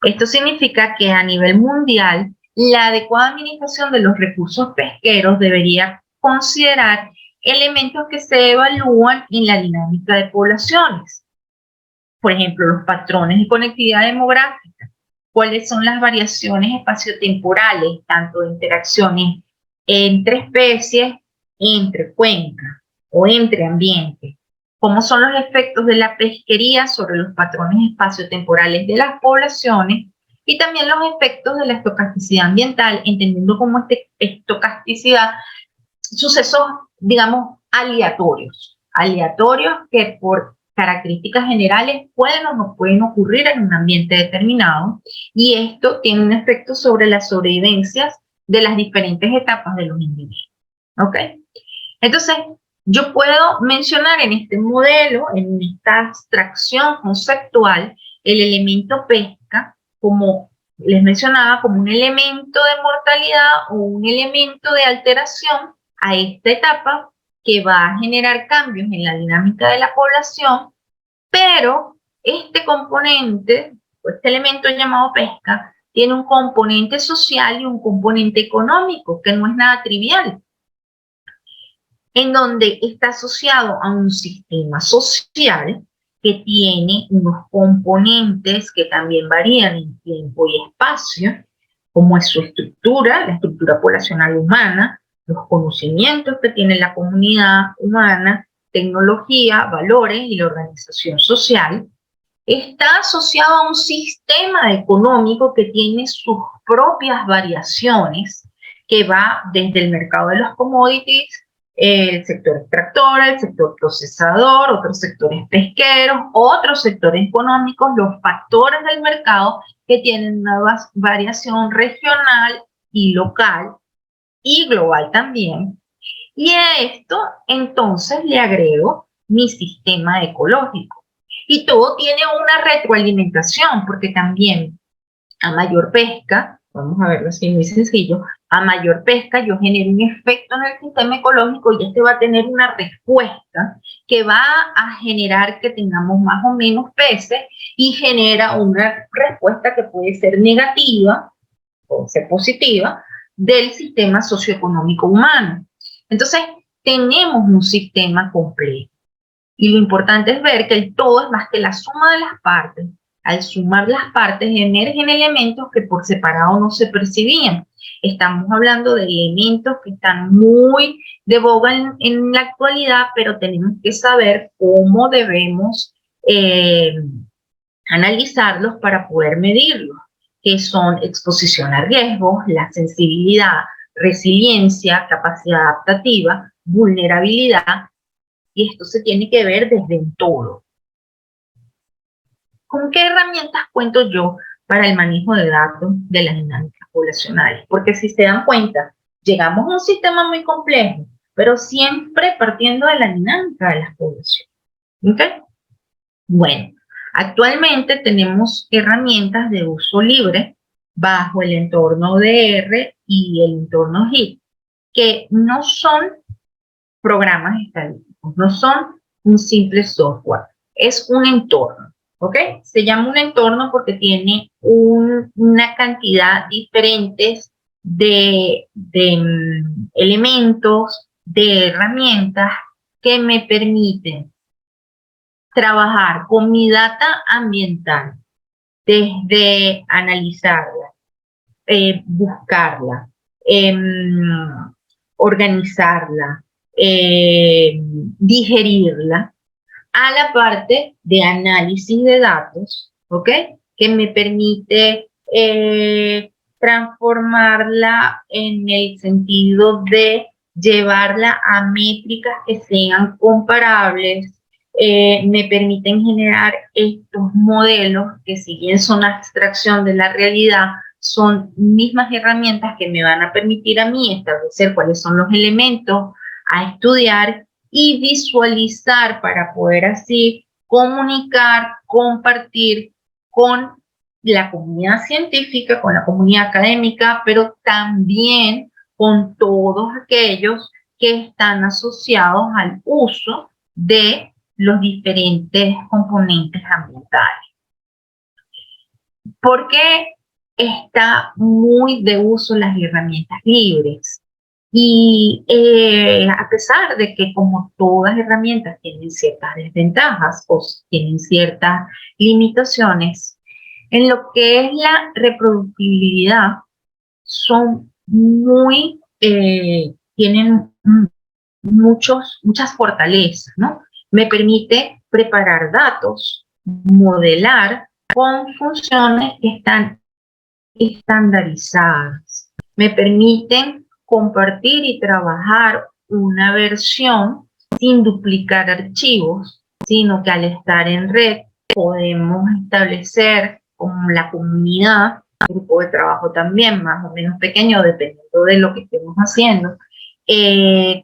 Esto significa que a nivel mundial, la adecuada administración de los recursos pesqueros debería considerar elementos que se evalúan en la dinámica de poblaciones. Por ejemplo, los patrones de conectividad demográfica, cuáles son las variaciones espaciotemporales, tanto de interacciones entre especies, entre cuencas o entre ambientes, cómo son los efectos de la pesquería sobre los patrones espaciotemporales de las poblaciones y también los efectos de la estocasticidad ambiental, entendiendo como estocasticidad sucesos, digamos, aleatorios que por características generales pueden o no pueden ocurrir en un ambiente determinado y esto tiene un efecto sobre las sobrevivencias de las diferentes etapas de los individuos. ¿Ok? Entonces, yo puedo mencionar en este modelo, en esta abstracción conceptual, el elemento pesca como les mencionaba, como un elemento de mortalidad o un elemento de alteración a esta etapa que va a generar cambios en la dinámica de la población, pero este componente, o este elemento llamado pesca, tiene un componente social y un componente económico, que no es nada trivial, en donde está asociado a un sistema social que tiene unos componentes que también varían en tiempo y espacio, como es su estructura, la estructura poblacional humana, los conocimientos que tiene la comunidad humana, tecnología, valores y la organización social. Está asociado a un sistema económico que tiene sus propias variaciones, que va desde el mercado de los commodities, el sector extractor, el sector procesador, otros sectores pesqueros, otros sectores económicos, los factores del mercado que tienen una variación regional y local y global también. Y a esto entonces le agrego mi sistema ecológico. Y todo tiene una retroalimentación porque también a mayor pesca vamos a verlo así muy sencillo, a mayor pesca yo genero un efecto en el sistema ecológico y este va a tener una respuesta que va a generar que tengamos más o menos peces y genera una respuesta que puede ser negativa o ser positiva del sistema socioeconómico humano. Entonces, tenemos un sistema complejo. Y lo importante es ver que el todo es más que la suma de las partes. Al sumar las partes emergen elementos que por separado no se percibían. Estamos hablando de elementos que están muy de boga en la actualidad, pero tenemos que saber cómo debemos analizarlos para poder medirlos, que son exposición a riesgos, la sensibilidad, resiliencia, capacidad adaptativa, vulnerabilidad, y esto se tiene que ver desde un todo. ¿Con qué herramientas cuento yo para el manejo de datos de las dinámicas poblacionales? Porque si se dan cuenta, llegamos a un sistema muy complejo, pero siempre partiendo de la dinámica de las poblaciones. ¿Okay? Bueno, actualmente tenemos herramientas de uso libre bajo el entorno DR y el entorno HIT, que no son programas estadísticos, no son un simple software, es un entorno, ¿ok? Se llama un entorno porque tiene una cantidad diferentes de elementos, de herramientas que me permiten trabajar con mi data ambiental, desde analizarla, buscarla, organizarla, digerirla, a la parte de análisis de datos, ¿ok? Que me permite transformarla en el sentido de llevarla a métricas que sean comparables, me permiten generar estos modelos que si bien son abstracción de la realidad, son mismas herramientas que me van a permitir a mí establecer cuáles son los elementos a estudiar y visualizar para poder así comunicar, compartir con la comunidad científica, con la comunidad académica, pero también con todos aquellos que están asociados al uso de los diferentes componentes ambientales. Porque está muy de uso las herramientas libres. Y a pesar de que como todas herramientas tienen ciertas desventajas o tienen ciertas limitaciones, en lo que es la reproducibilidad son muy, tienen muchas fortalezas, ¿no? Me permite preparar datos, modelar con funciones que están estandarizadas. Me permiten compartir y trabajar una versión sin duplicar archivos, sino que al estar en red podemos establecer con la comunidad, un grupo de trabajo también más o menos pequeño, dependiendo de lo que estemos haciendo,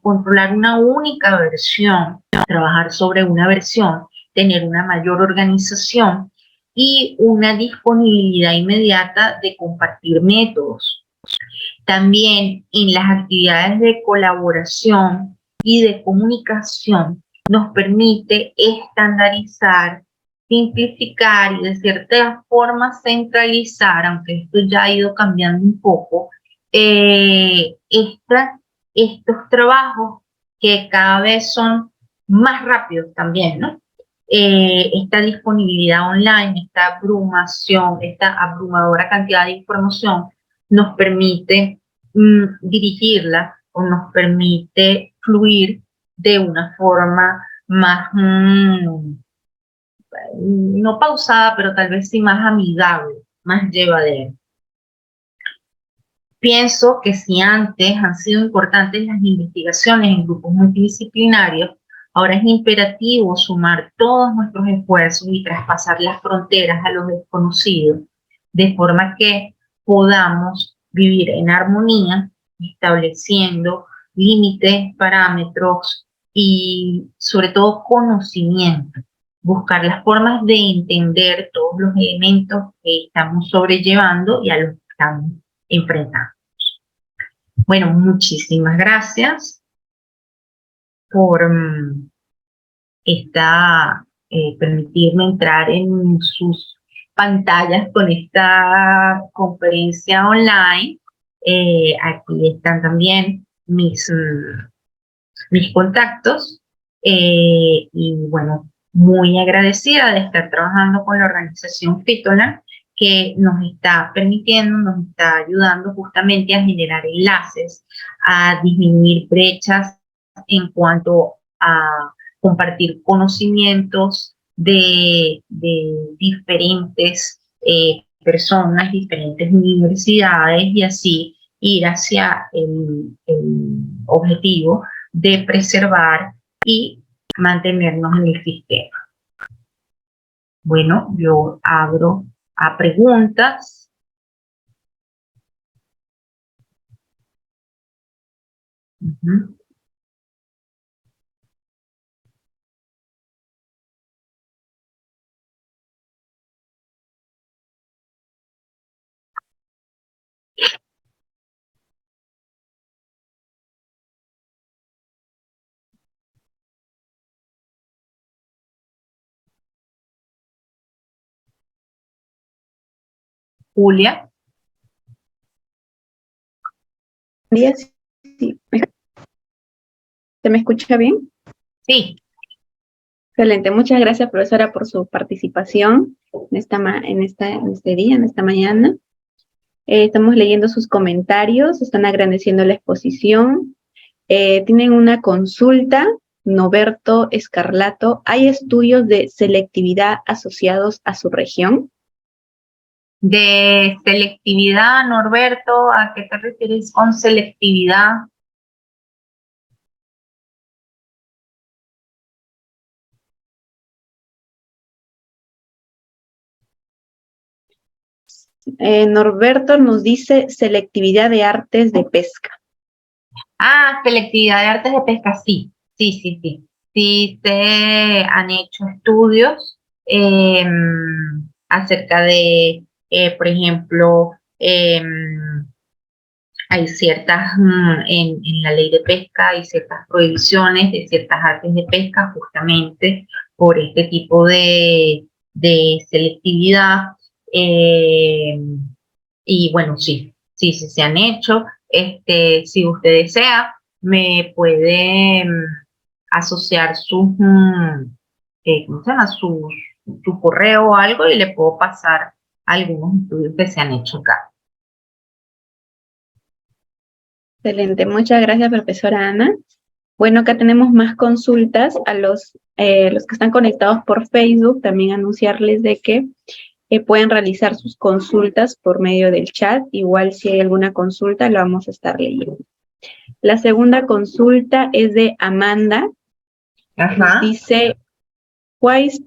controlar una única versión, trabajar sobre una versión, tener una mayor organización y una disponibilidad inmediata de compartir métodos. También en las actividades de colaboración y de comunicación nos permite estandarizar, simplificar y de cierta forma centralizar, aunque esto ya ha ido cambiando un poco, estos trabajos que cada vez son más rápidos también, ¿no? Esta disponibilidad online, esta abrumación, esta abrumadora cantidad de información nos permite dirigirla o nos permite fluir de una forma más, no pausada, pero tal vez sí más amigable, más llevadera. Pienso que si antes han sido importantes las investigaciones en grupos multidisciplinarios, ahora es imperativo sumar todos nuestros esfuerzos y traspasar las fronteras a los desconocidos, de forma que podamos vivir en armonía, estableciendo límites, parámetros y sobre todo conocimiento. Buscar las formas de entender todos los elementos que estamos sobrellevando y a los que estamos enfrentamos. Bueno, muchísimas gracias por permitirme entrar en sus pantallas con esta conferencia online. Aquí están también mis contactos y bueno, muy agradecida de estar trabajando con la organización Fitoland, que nos está permitiendo, nos está ayudando justamente a generar enlaces, a disminuir brechas en cuanto a compartir conocimientos de diferentes personas, diferentes universidades y así ir hacia el objetivo de preservar y mantenernos en el sistema. Bueno, yo abro a preguntas. Julia. Sí. ¿Se me escucha bien? Sí. Excelente. Muchas gracias, profesora, por su participación en este día, en esta mañana. Estamos leyendo sus comentarios, están agradeciendo la exposición. Tienen una consulta, Noberto Escarlato. ¿Hay estudios de selectividad asociados a su región? De selectividad, Norberto, ¿a qué te refieres con selectividad? Norberto nos dice selectividad de artes de pesca. Ah, selectividad de artes de pesca, sí. Sí se han hecho estudios acerca de, por ejemplo, hay ciertas, en la ley de pesca hay ciertas prohibiciones de ciertas artes de pesca justamente por este tipo de selectividad. Y bueno, sí se han hecho. Si usted desea, me puede asociar ¿cómo se llama? Su correo o algo y le puedo pasar algunos estudios que se han hecho acá. Excelente, muchas gracias, profesora Ana. Bueno, acá tenemos más consultas a los que están conectados por Facebook, también anunciarles de que pueden realizar sus consultas por medio del chat. Igual si hay alguna consulta, la vamos a estar leyendo. La segunda consulta es de Amanda. Nos dice, ¿cuáles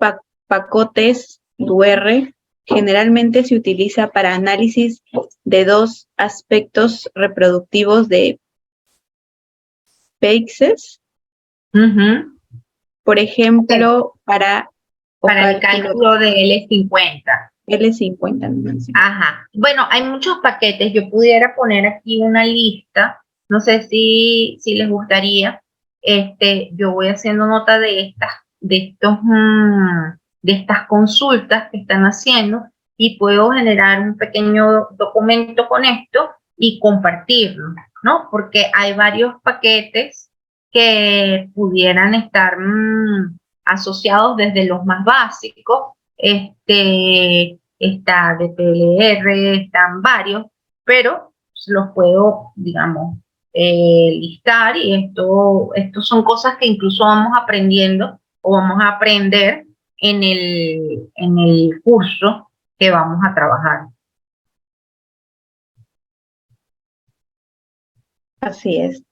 pacotes UR generalmente se utiliza para análisis de dos aspectos reproductivos de peixes? Por ejemplo, para el cálculo de L50. L50. Ajá. Bueno, hay muchos paquetes. Yo pudiera poner aquí una lista. No sé si les gustaría. Yo voy haciendo nota de estas consultas que están haciendo y puedo generar un pequeño documento con esto y compartirlo, ¿no? Porque hay varios paquetes que pudieran estar asociados desde los más básicos, está de PLR, están varios, pero los puedo, digamos, listar y esto son cosas que incluso vamos aprendiendo o vamos a aprender en el curso que vamos a trabajar. Así es.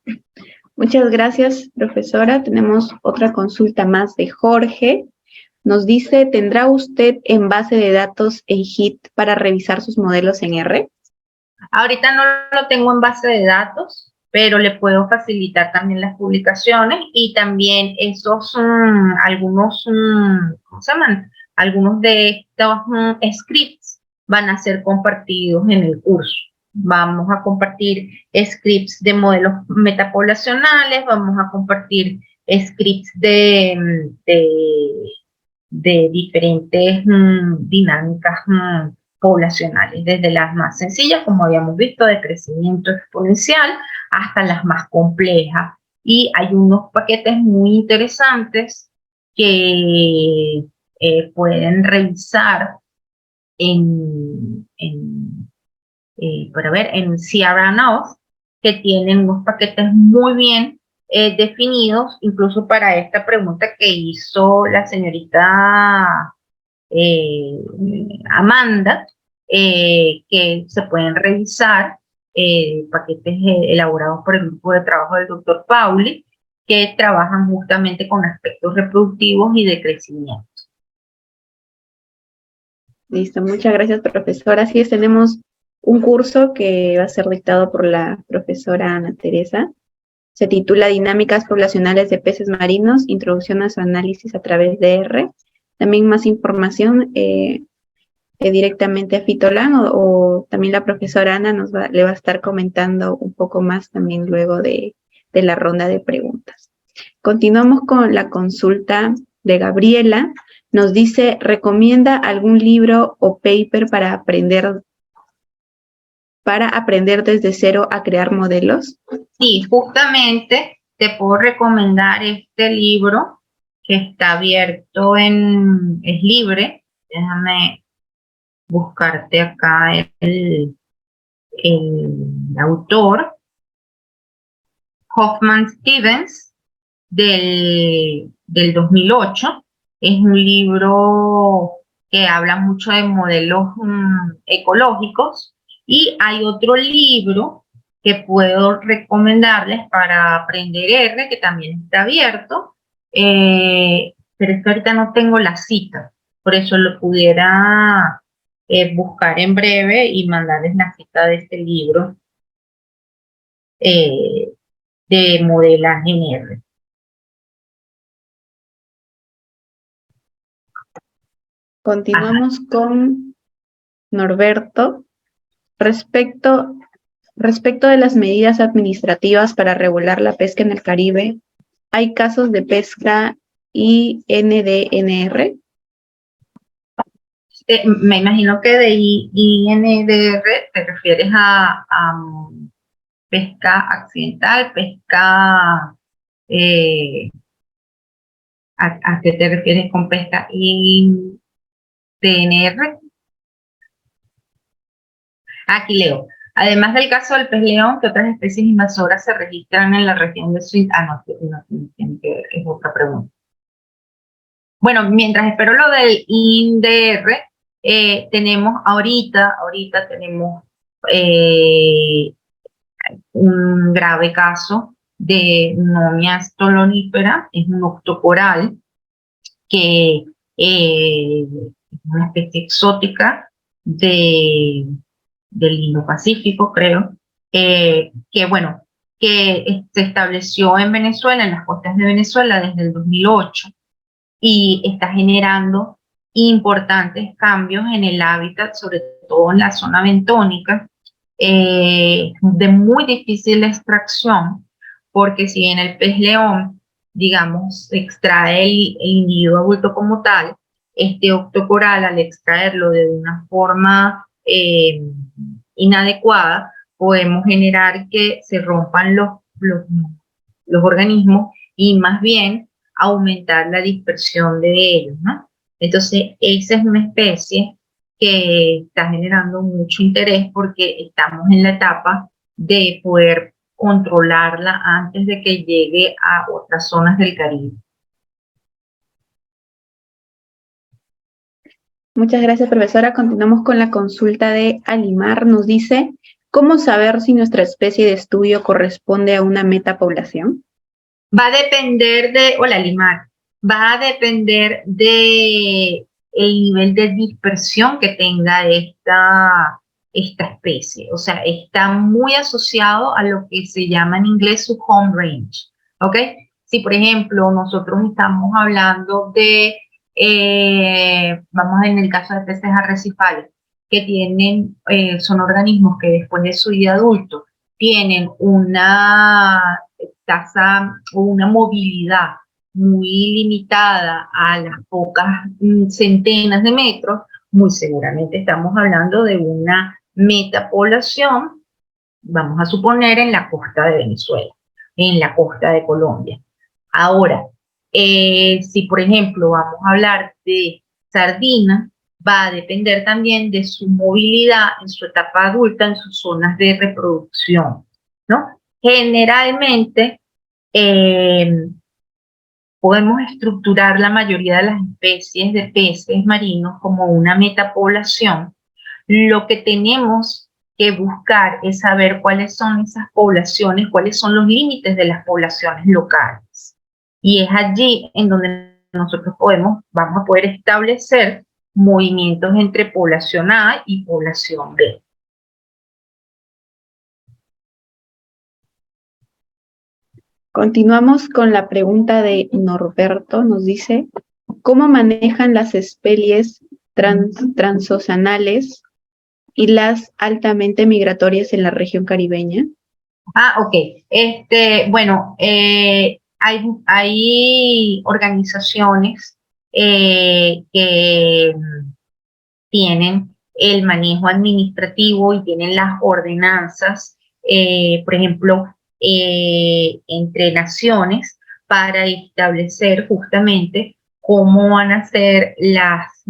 Muchas gracias, profesora. Tenemos otra consulta más de Jorge. Nos dice, ¿tendrá usted en base de datos en HIT para revisar sus modelos en R? Ahorita no lo tengo en base de datos, pero le puedo facilitar también las publicaciones y también esos algunos, ¿cómo se llaman? Algunos de estos scripts van a ser compartidos en el curso. vamos a compartir scripts de modelos metapoblacionales, vamos a compartir scripts de diferentes dinámicas poblacionales, desde las más sencillas, como habíamos visto, de crecimiento exponencial, hasta las más complejas. Y hay unos paquetes muy interesantes que pueden revisar para ver en Sierra North, que tienen unos paquetes muy bien definidos, incluso para esta pregunta que hizo la señorita Amanda, que se pueden revisar, paquetes elaborados por el grupo de trabajo del doctor Pauli, que trabajan justamente con aspectos reproductivos y de crecimiento. Listo, muchas gracias, profesora. Así es, tenemos un curso que va a ser dictado por la profesora Ana Teresa. Se titula Dinámicas poblacionales de peces marinos, introducción a su análisis a través de R. También más información directamente a Fitolan o también la profesora Ana le va a estar comentando un poco más también luego de la ronda de preguntas. Continuamos con la consulta de Gabriela. Nos dice, ¿recomienda algún libro o paper para aprender desde cero a crear modelos? Sí, justamente te puedo recomendar este libro que está abierto es libre. Déjame buscarte acá el autor, Hoffman Stevens, del 2008. Es un libro que habla mucho de modelos ecológicos. Y hay otro libro que puedo recomendarles para aprender R, que también está abierto, pero es que ahorita no tengo la cita, por eso lo pudiera buscar en breve y mandarles la cita de este libro de modelaje en R. Continuamos con Norberto. Respecto de las medidas administrativas para regular la pesca en el Caribe, ¿hay casos de pesca INDNR? Me imagino que de INDR te refieres a pesca accidental, pesca... ¿a qué te refieres con pesca INDNR? Aquí leo. Además del caso del pez león, ¿qué otras especies invasoras se registran en la región de Sweet? No, tiene que ver, es otra pregunta. Bueno, mientras espero lo del INDR, tenemos ahorita tenemos un grave caso de Nomia stolonifera, es un octocoral que es una especie exótica del Indo-Pacífico, creo, que bueno, que se estableció en Venezuela, en las costas de Venezuela desde el 2008 y está generando importantes cambios en el hábitat, sobre todo en la zona bentónica, de muy difícil extracción, porque si bien el pez león, digamos, extrae el individuo adulto como tal, este octocoral, al extraerlo de una forma inadecuada, podemos generar que se rompan los organismos y más bien aumentar la dispersión de ellos, ¿no? Entonces, esa es una especie que está generando mucho interés porque estamos en la etapa de poder controlarla antes de que llegue a otras zonas del Caribe. Muchas gracias, profesora. Continuamos con la consulta de Alimar. Nos dice, ¿cómo saber si nuestra especie de estudio corresponde a una metapoblación? Va a depender hola Alimar, va a depender de el nivel de dispersión que tenga esta especie. O sea, está muy asociado a lo que se llama en inglés su home range, ¿ok? Si, por ejemplo, nosotros estamos hablando de, vamos en el caso de peces arrecifales, que tienen, son organismos que después de su vida adulto tienen una tasa o una movilidad muy limitada a las pocas centenas de metros, muy seguramente estamos hablando de una metapoblación, vamos a suponer, en la costa de Venezuela, en la costa de Colombia. Ahora, si por ejemplo vamos a hablar de sardina, va a depender también de su movilidad en su etapa adulta, en sus zonas de reproducción, ¿no? Generalmente, podemos estructurar la mayoría de las especies de peces marinos como una metapoblación. Lo que tenemos que buscar es saber cuáles son esas poblaciones, cuáles son los límites de las poblaciones locales. Y es allí en donde nosotros vamos a poder establecer movimientos entre población A y población B. Continuamos con la pregunta de Norberto. Nos dice, ¿cómo manejan las especies transoceanales y las altamente migratorias en la región caribeña? Ok. Bueno, hay organizaciones que tienen el manejo administrativo y tienen las ordenanzas, por ejemplo, entre naciones para establecer justamente cómo van a ser las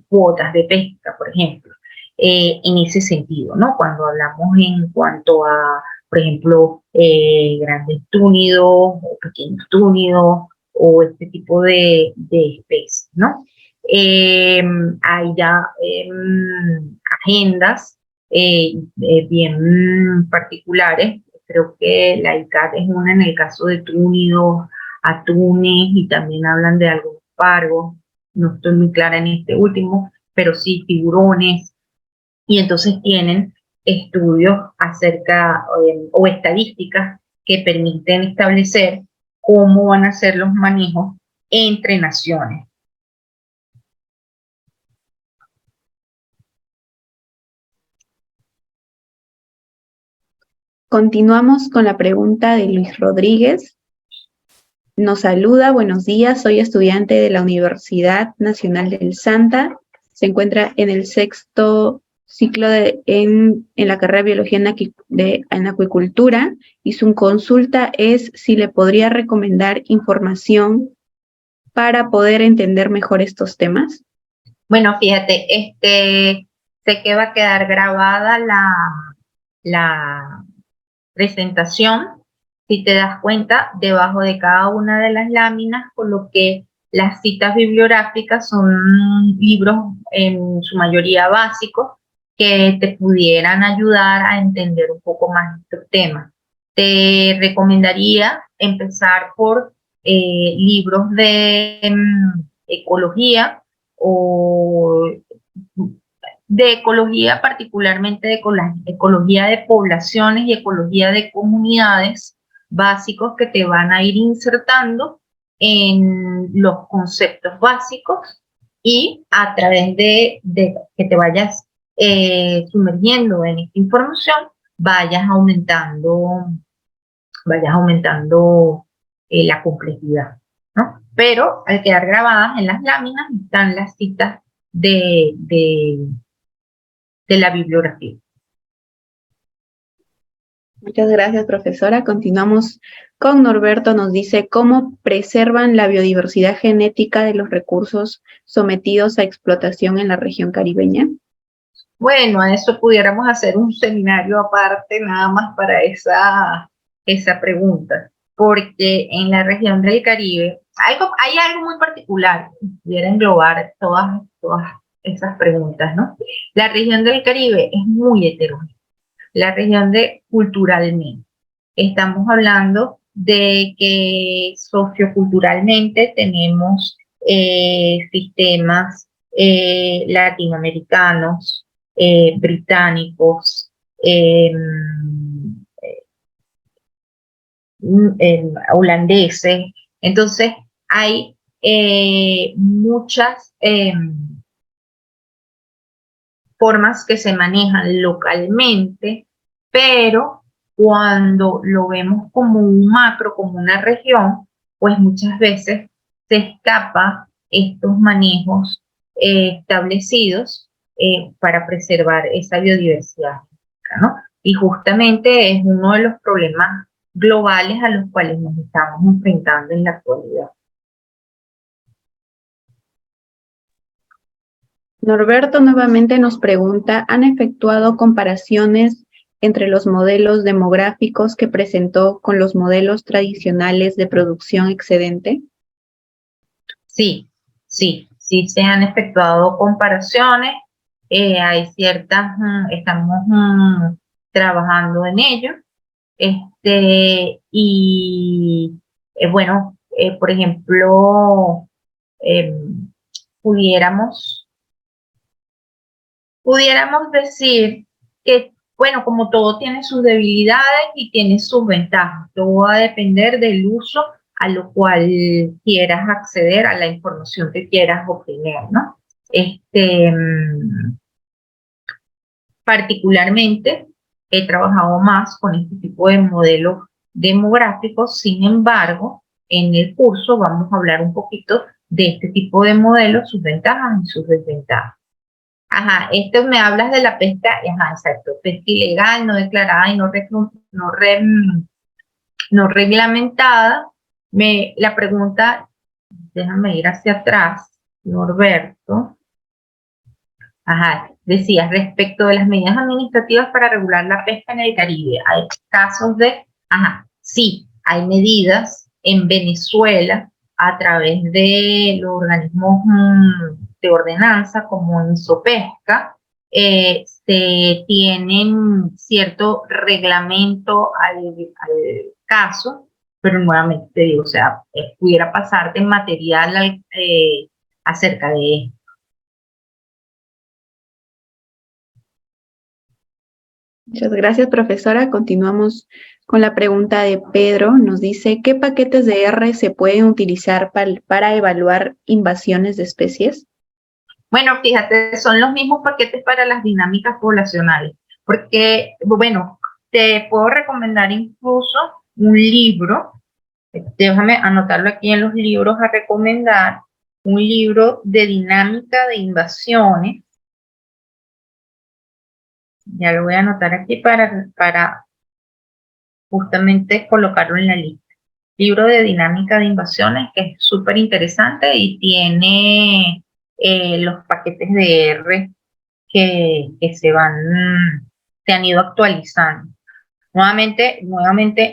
cuotas de pesca, por ejemplo, en ese sentido, ¿no? Cuando hablamos en cuanto a, por ejemplo, grandes túnidos o pequeños túnidos o este tipo de especies, ¿no? Hay ya agendas bien particulares. Creo que la ICAT es una en el caso de túnidos, atunes, y también hablan de algunos pargos. No estoy muy clara en este último, pero sí tiburones. Y entonces tienen estudios acerca o estadísticas que permiten establecer cómo van a ser los manejos entre naciones. Continuamos con la pregunta de Luis Rodríguez. Nos saluda, buenos días, soy estudiante de la Universidad Nacional del Santa. Se encuentra en el sexto ciclo en la carrera de Biología en Acuicultura y su consulta es si le podría recomendar información para poder entender mejor estos temas. Bueno, fíjate, sé que va a quedar grabada la presentación. Si te das cuenta, debajo de cada una de las láminas coloqué las citas bibliográficas, son libros en su mayoría básicos que te pudieran ayudar a entender un poco más estos temas. Te recomendaría empezar por libros de ecología o de ecología, particularmente de ecología de poblaciones y ecología de comunidades, básicos que te van a ir insertando en los conceptos básicos y a través de que te vayas sumergiendo en esta información, vayas aumentando la complejidad, ¿no? Pero al quedar grabadas en las láminas están las citas de la bibliografía. Muchas gracias, profesora. Continuamos con Norberto. Nos dice, ¿cómo preservan la biodiversidad genética de los recursos sometidos a explotación en la región caribeña? Bueno, a eso pudiéramos hacer un seminario aparte nada más para esa pregunta, porque en la región del Caribe hay algo muy particular que pudiera englobar todas esas preguntas, ¿no? La región del Caribe es muy heterogénea. La región culturalmente. Estamos hablando de que socioculturalmente tenemos sistemas latinoamericanos, británicos, holandeses. Entonces, hay muchas formas que se manejan localmente, pero cuando lo vemos como un macro, como una región, pues muchas veces se escapa estos manejos establecidos para preservar esa biodiversidad, ¿no? Y justamente es uno de los problemas globales a los cuales nos estamos enfrentando en la actualidad. Norberto nuevamente nos pregunta, ¿han efectuado comparaciones entre los modelos demográficos que presentó con los modelos tradicionales de producción excedente? Sí, sí se han efectuado comparaciones, hay ciertas, estamos trabajando en ello, y bueno, por ejemplo, pudiéramos decir que, bueno, como todo tiene sus debilidades y tiene sus ventajas, todo va a depender del uso a lo cual quieras acceder, a la información que quieras obtener, ¿no? Particularmente he trabajado más con este tipo de modelos demográficos, sin embargo, en el curso vamos a hablar un poquito de este tipo de modelos, sus ventajas y sus desventajas. Ajá, esto me hablas de la pesca, ajá, exacto, pesca ilegal, no declarada y no reglamentada. La pregunta, déjame ir hacia atrás, Norberto. Ajá, decías, respecto de las medidas administrativas para regular la pesca en el Caribe, hay casos de, ajá, sí, hay medidas en Venezuela a través de los organismos de ordenanza como en Sopesca, se tienen cierto reglamento al caso, pero nuevamente te digo, o sea, pudiera pasarte material acerca de esto. Muchas gracias, profesora. Continuamos con la pregunta de Pedro. Nos dice, ¿qué paquetes de R se pueden utilizar para evaluar invasiones de especies? Bueno, fíjate, son los mismos paquetes para las dinámicas poblacionales, porque, bueno, te puedo recomendar incluso un libro, déjame anotarlo aquí en los libros a recomendar, un libro de dinámica de invasiones, ya lo voy a anotar aquí para justamente colocarlo en la lista. Libro de dinámica de invasiones que es súper interesante y tiene los paquetes de R que se han ido actualizando. Nuevamente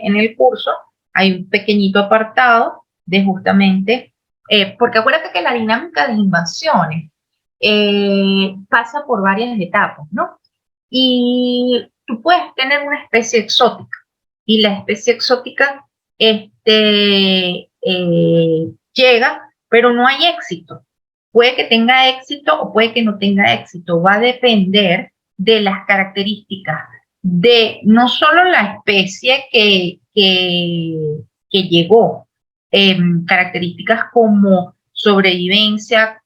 en el curso hay un pequeñito apartado de justamente, porque acuérdate que la dinámica de invasiones pasa por varias etapas, ¿no? Y tú puedes tener una especie exótica y la especie exótica llega, pero no hay éxito. Puede que tenga éxito o puede que no tenga éxito. Va a depender de las características de no solo la especie que llegó, características como sobrevivencia,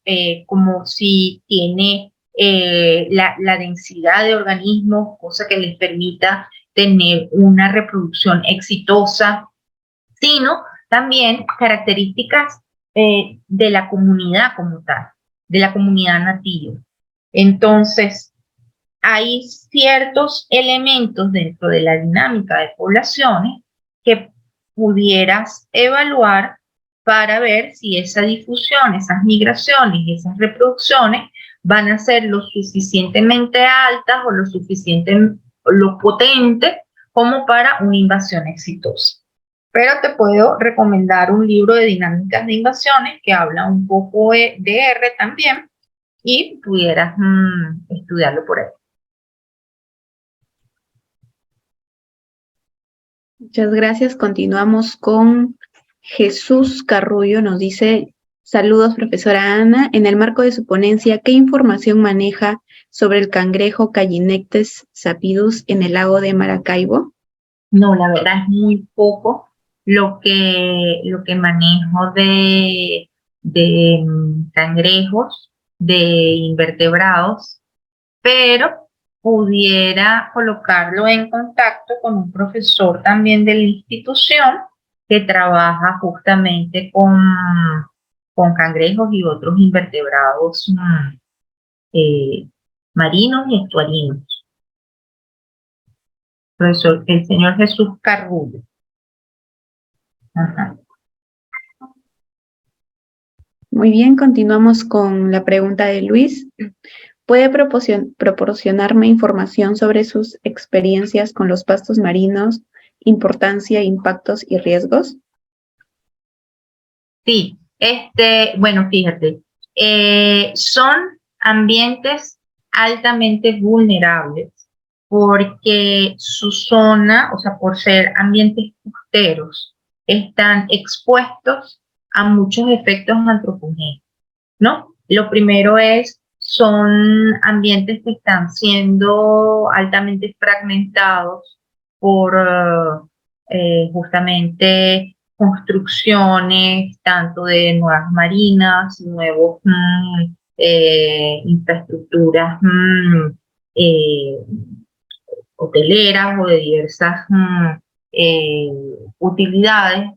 como si tiene la densidad de organismos, cosa que les permita tener una reproducción exitosa, sino también características de la comunidad como tal, de la comunidad nativa. Entonces, hay ciertos elementos dentro de la dinámica de poblaciones que pudieras evaluar para ver si esa difusión, esas migraciones, esas reproducciones van a ser lo suficientemente altas o lo potentes como para una invasión exitosa. Pero te puedo recomendar un libro de dinámicas de invasiones que habla un poco de R también y pudieras estudiarlo por ahí. Muchas gracias. Continuamos con Jesús Carrullo. Nos dice, saludos, profesora Ana. En el marco de su ponencia, ¿qué información maneja sobre el cangrejo Callinectes sapidus en el lago de Maracaibo? No, la verdad es muy poco lo que manejo de cangrejos, de invertebrados. pero pudiera colocarlo en contacto con un profesor también de la institución que trabaja justamente con cangrejos y otros invertebrados eh, marinos y estuarinos. Profesor, el señor Jesús Carrullo. Ajá. Muy bien, continuamos con la pregunta de Luis. ¿Puede proporcionarme información sobre sus experiencias con los pastos marinos, importancia, impactos y riesgos? Sí, bueno, fíjate, son ambientes altamente vulnerables porque su zona, o sea, por ser ambientes costeros, están expuestos a muchos efectos antropogénicos, ¿no? Lo primero son ambientes que están siendo altamente fragmentados por justamente construcciones, tanto de nuevas marinas, nuevos infraestructuras eh, hoteleras o de diversas utilidades,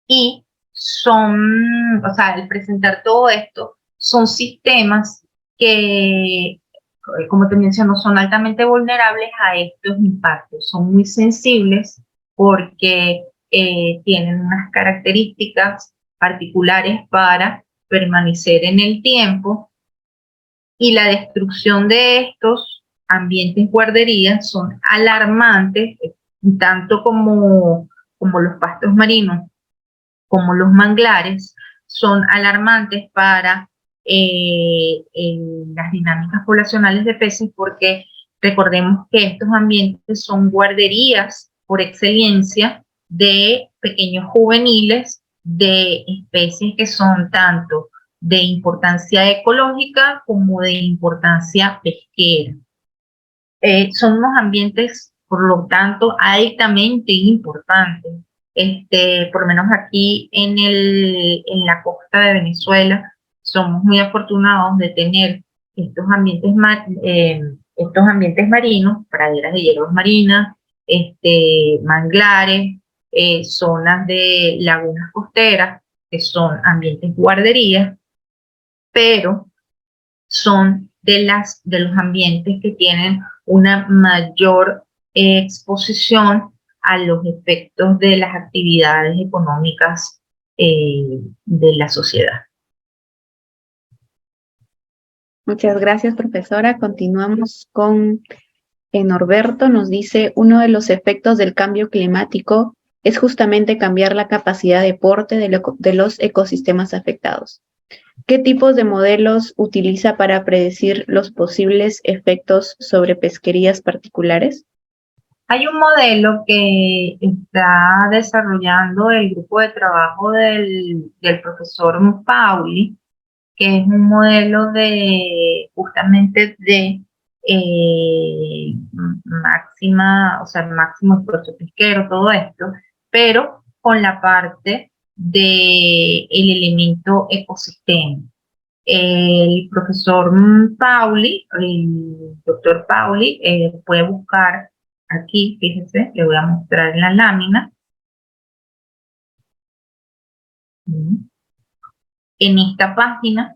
y o sea, al presentar todo esto, son sistemas que, como te menciono, son altamente vulnerables a estos impactos, son muy sensibles porque tienen unas características particulares para permanecer en el tiempo, y la destrucción de estos ambientes guarderías son alarmantes, tanto como los pastos marinos, como los manglares, son alarmantes para las dinámicas poblacionales de peces, porque recordemos que estos ambientes son guarderías por excelencia de pequeños juveniles de especies que son tanto de importancia ecológica como de importancia pesquera. Son unos ambientes, por lo tanto, altamente importantes. Por lo menos aquí en la costa de Venezuela, somos muy afortunados de tener estos ambientes marinos, praderas de hierbas marinas, manglares, zonas de lagunas costeras, que son ambientes guarderías, pero son de los ambientes que tienen una mayor exposición a los efectos de las actividades económicas de la sociedad. Muchas gracias, profesora. Continuamos con Norberto. Nos dice, uno de los efectos del cambio climático es justamente cambiar la capacidad de porte de los ecosistemas afectados. ¿Qué tipos de modelos utiliza para predecir los posibles efectos sobre pesquerías particulares? Hay un modelo que está desarrollando el grupo de trabajo del profesor Pauli, que es un modelo justamente de o sea, máximo esfuerzo pesquero, todo esto, pero con la parte del elemento ecosistema. El profesor Pauli, el doctor Pauli, puede buscar aquí, fíjense, le voy a mostrar en la lámina. En esta página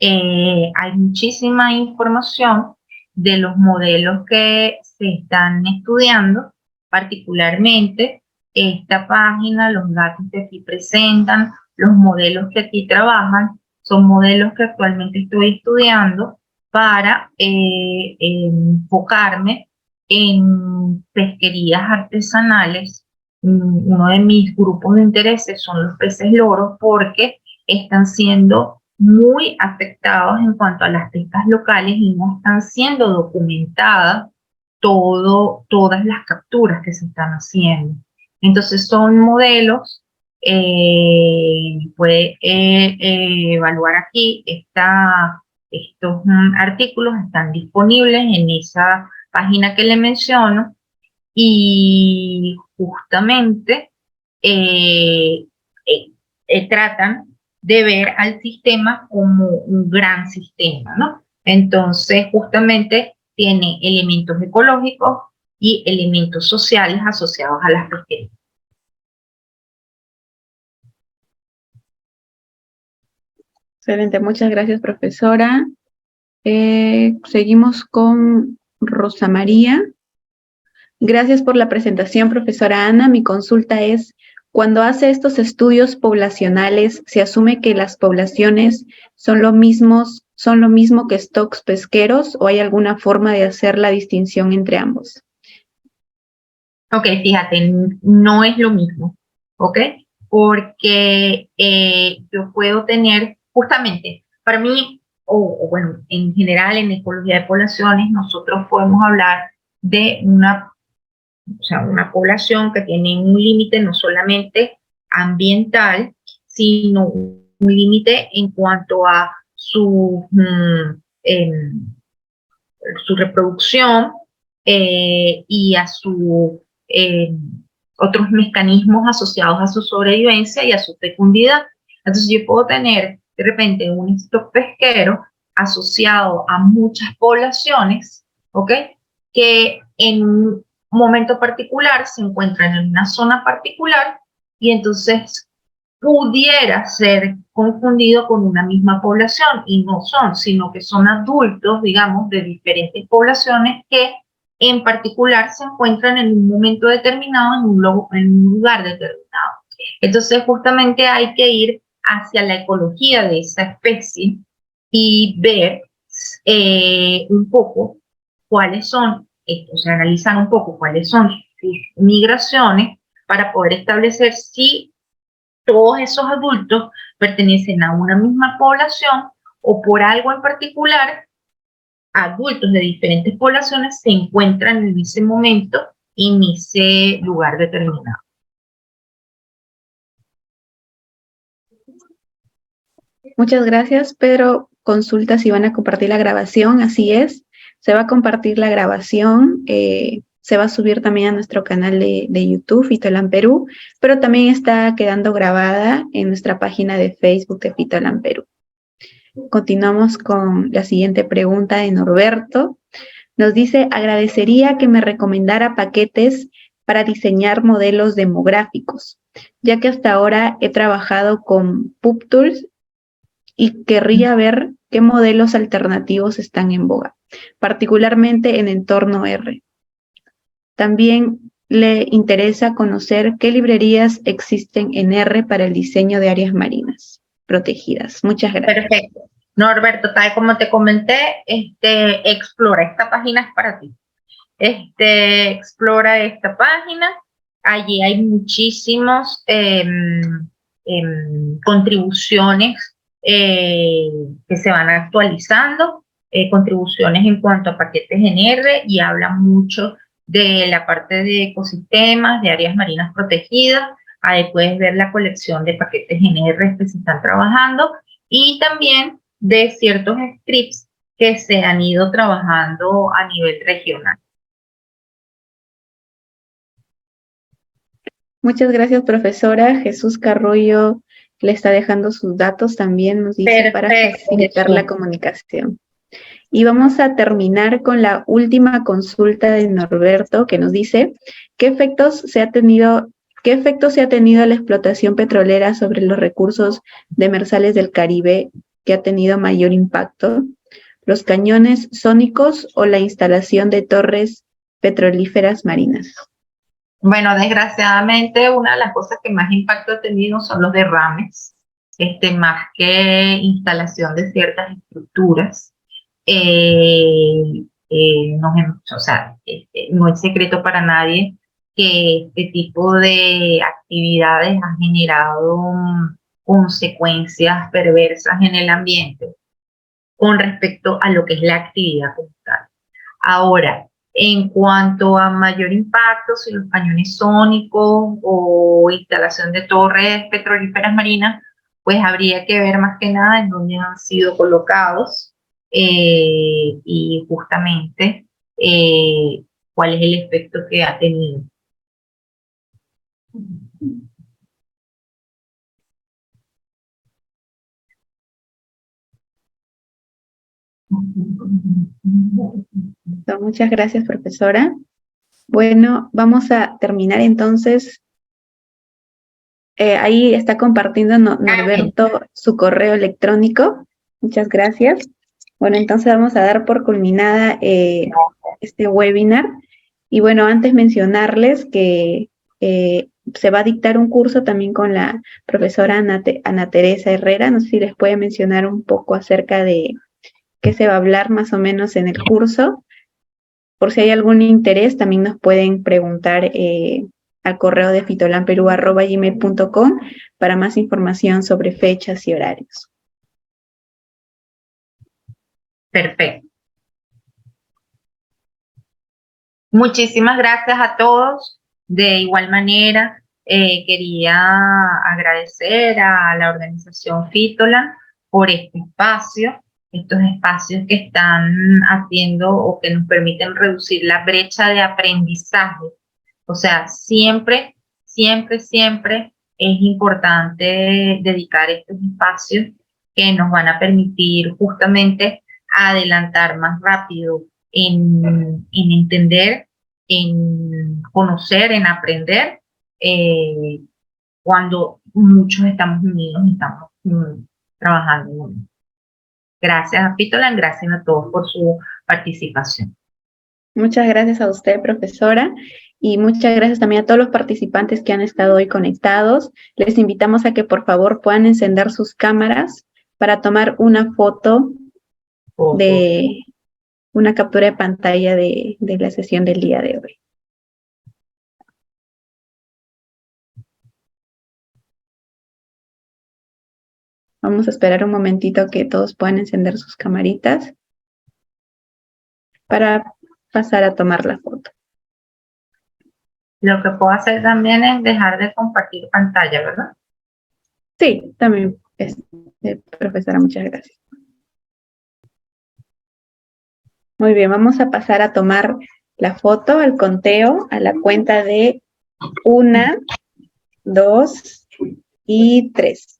hay muchísima información de los modelos que se están estudiando, particularmente esta página, los datos que aquí presentan, los modelos que aquí trabajan, son modelos que actualmente estoy estudiando para enfocarme en pesquerías artesanales. Uno de mis grupos de intereses son los peces loros, porque están siendo muy afectados en cuanto a las pescas locales y no están siendo documentadas todas las capturas que se están haciendo. Entonces son modelos, puede evaluar aquí, estos artículos están disponibles en esa página que le menciono, y justamente tratan de ver al sistema como un gran sistema, ¿no? Entonces, justamente tiene elementos ecológicos y elementos sociales asociados a las pesquerías. Excelente, muchas gracias, profesora. Seguimos con Rosa María. Gracias por la presentación, profesora Ana. Mi consulta es, cuando hace estos estudios poblacionales, ¿se asume que las poblaciones son lo mismo que stocks pesqueros o hay alguna forma de hacer la distinción entre ambos? Ok, fíjate, no es lo mismo, ¿ok? Porque yo puedo tener, justamente, para mí, o bueno, en general en ecología de poblaciones, nosotros podemos hablar de una población que tiene un límite no solamente ambiental, sino un límite en cuanto a su reproducción y a eh, otros mecanismos asociados a su sobrevivencia y a su fecundidad. Entonces yo puedo tener de repente un stock pesquero asociado a muchas poblaciones, ¿ok? Que en un momento particular se encuentran en una zona particular y entonces pudiera ser confundido con una misma población y no son, sino que son adultos, digamos, de diferentes poblaciones que en particular se encuentran en un momento determinado, en un lugar determinado. Entonces, justamente hay que ir hacia la ecología de esa especie y ver un poco cuáles son, o sea, analizar un poco cuáles son sus migraciones para poder establecer si todos esos adultos pertenecen a una misma población o por algo en particular, adultos de diferentes poblaciones se encuentran en ese momento en ese lugar determinado. Muchas gracias, Pedro. Consulta si van a compartir la grabación. Así es, se va a compartir la grabación. Se va a subir también a nuestro canal de YouTube, Fitoland Perú, pero también está quedando grabada en nuestra página de Facebook de Fitoland Perú. Continuamos con la siguiente pregunta de Norberto. Nos dice, agradecería que me recomendara paquetes para diseñar modelos demográficos, ya que hasta ahora he trabajado con PubTools y querría ver qué modelos alternativos están en boga, particularmente en entorno R. También le interesa conocer qué librerías existen en R para el diseño de áreas marinas protegidas. Muchas gracias. Perfecto. Norberto, tal como te comenté, explora, esta página es para ti. Explora esta página, allí hay muchísimos contribuciones que se van actualizando, contribuciones en cuanto a paquetes en R y habla mucho de la parte de ecosistemas, de áreas marinas protegidas. Ahí puedes ver la colección de paquetes en R que se están trabajando y también de ciertos scripts que se han ido trabajando a nivel regional. Muchas gracias, profesora. Jesús Carrollo le está dejando sus datos también, nos dice, para facilitar la comunicación. Y vamos a terminar con la última consulta de Norberto, que nos dice, ¿qué efectos se ha tenido la explotación petrolera sobre los recursos demersales del Caribe que ha tenido mayor impacto? ¿Los cañones sónicos o la instalación de torres petrolíferas marinas? Bueno, desgraciadamente una de las cosas que más impacto ha tenido son los derrames, más que instalación de ciertas estructuras. O sea, no es secreto para nadie que este tipo de actividades han generado consecuencias perversas en el ambiente con respecto a lo que es la actividad como tal. Ahora, en cuanto a mayor impacto, si los cañones sónicos o instalación de torres petrolíferas marinas, pues habría que ver más que nada en dónde han sido colocados y justamente cuál es el efecto que ha tenido. Muchas gracias, profesora. Bueno, vamos a terminar entonces. Ahí está compartiendo Norberto su correo electrónico. Muchas gracias. Bueno, entonces vamos a dar por culminada este webinar. Y bueno, antes mencionarles que se va a dictar un curso también con la profesora Ana Teresa Herrera. No sé si les puede mencionar un poco acerca de qué se va a hablar más o menos en el curso. Por si hay algún interés, también nos pueden preguntar al correo de fitolanperú@gmail.com para más información sobre fechas y horarios. Perfecto. Muchísimas gracias a todos. De igual manera, quería agradecer a la organización Fitolan por este espacio, estos espacios que están haciendo o que nos permiten reducir la brecha de aprendizaje. O sea, siempre, siempre, siempre es importante dedicar estos espacios que nos van a permitir justamente adelantar más rápido en entender, en conocer, en aprender, cuando muchos estamos unidos y estamos trabajando juntos. Gracias a Fitolan, gracias a todos por su participación. Muchas gracias a usted, profesora, y muchas gracias también a todos los participantes que han estado hoy conectados. Les invitamos a que por favor puedan encender sus cámaras para tomar una foto de una captura de pantalla de la sesión del día de hoy. Vamos a esperar un momentito que todos puedan encender sus camaritas para pasar a tomar la foto. Lo que puedo hacer también es dejar de compartir pantalla, ¿verdad? Sí, también, profesora, muchas gracias. Muy bien, vamos a pasar a tomar la foto, al conteo, a la cuenta de 1, 2 y 3.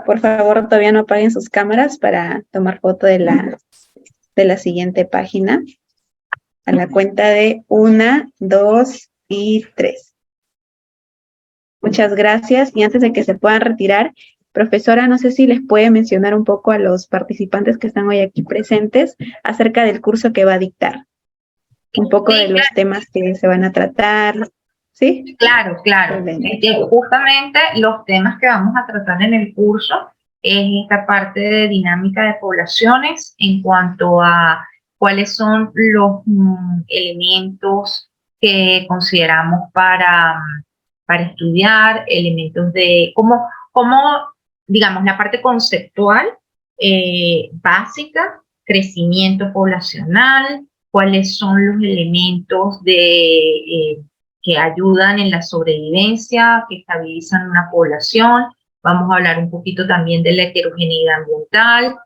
Por favor, todavía no apaguen sus cámaras para tomar foto de la siguiente página. A la cuenta de 1, 2 y 3. Muchas gracias. Y antes de que se puedan retirar, profesora, no sé si les puede mencionar un poco a los participantes que están hoy aquí presentes acerca del curso que va a dictar. Un poco de los temas que se van a tratar. ¿Sí? Claro. Justamente los temas que vamos a tratar en el curso es esta parte de dinámica de poblaciones en cuanto a cuáles son los elementos que consideramos para estudiar, elementos de cómo digamos, la parte conceptual básica, crecimiento poblacional, cuáles son los elementos que ayudan en la sobrevivencia, que estabilizan una población. Vamos a hablar un poquito también de la heterogeneidad ambiental,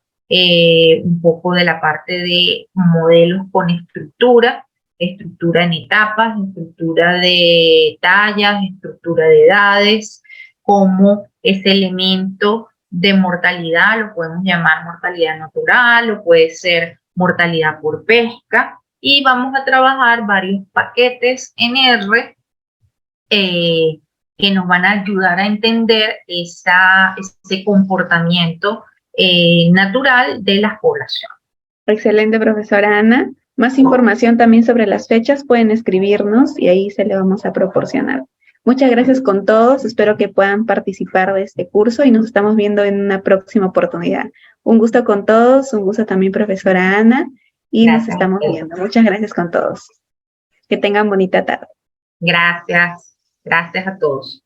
un poco de la parte de modelos con estructura en etapas, estructura de tallas, estructura de edades, como ese elemento de mortalidad, lo podemos llamar mortalidad natural, o puede ser mortalidad por pesca, y vamos a trabajar varios paquetes en R que nos van a ayudar a entender ese comportamiento natural de las poblaciones. Excelente, profesora Ana. Más información también sobre las fechas pueden escribirnos y ahí se le vamos a proporcionar. Muchas gracias con todos, espero que puedan participar de este curso y nos estamos viendo en una próxima oportunidad. Un gusto con todos, un gusto también, profesora Ana, y gracias. Nos estamos viendo. Muchas gracias con todos. Que tengan bonita tarde. Gracias a todos.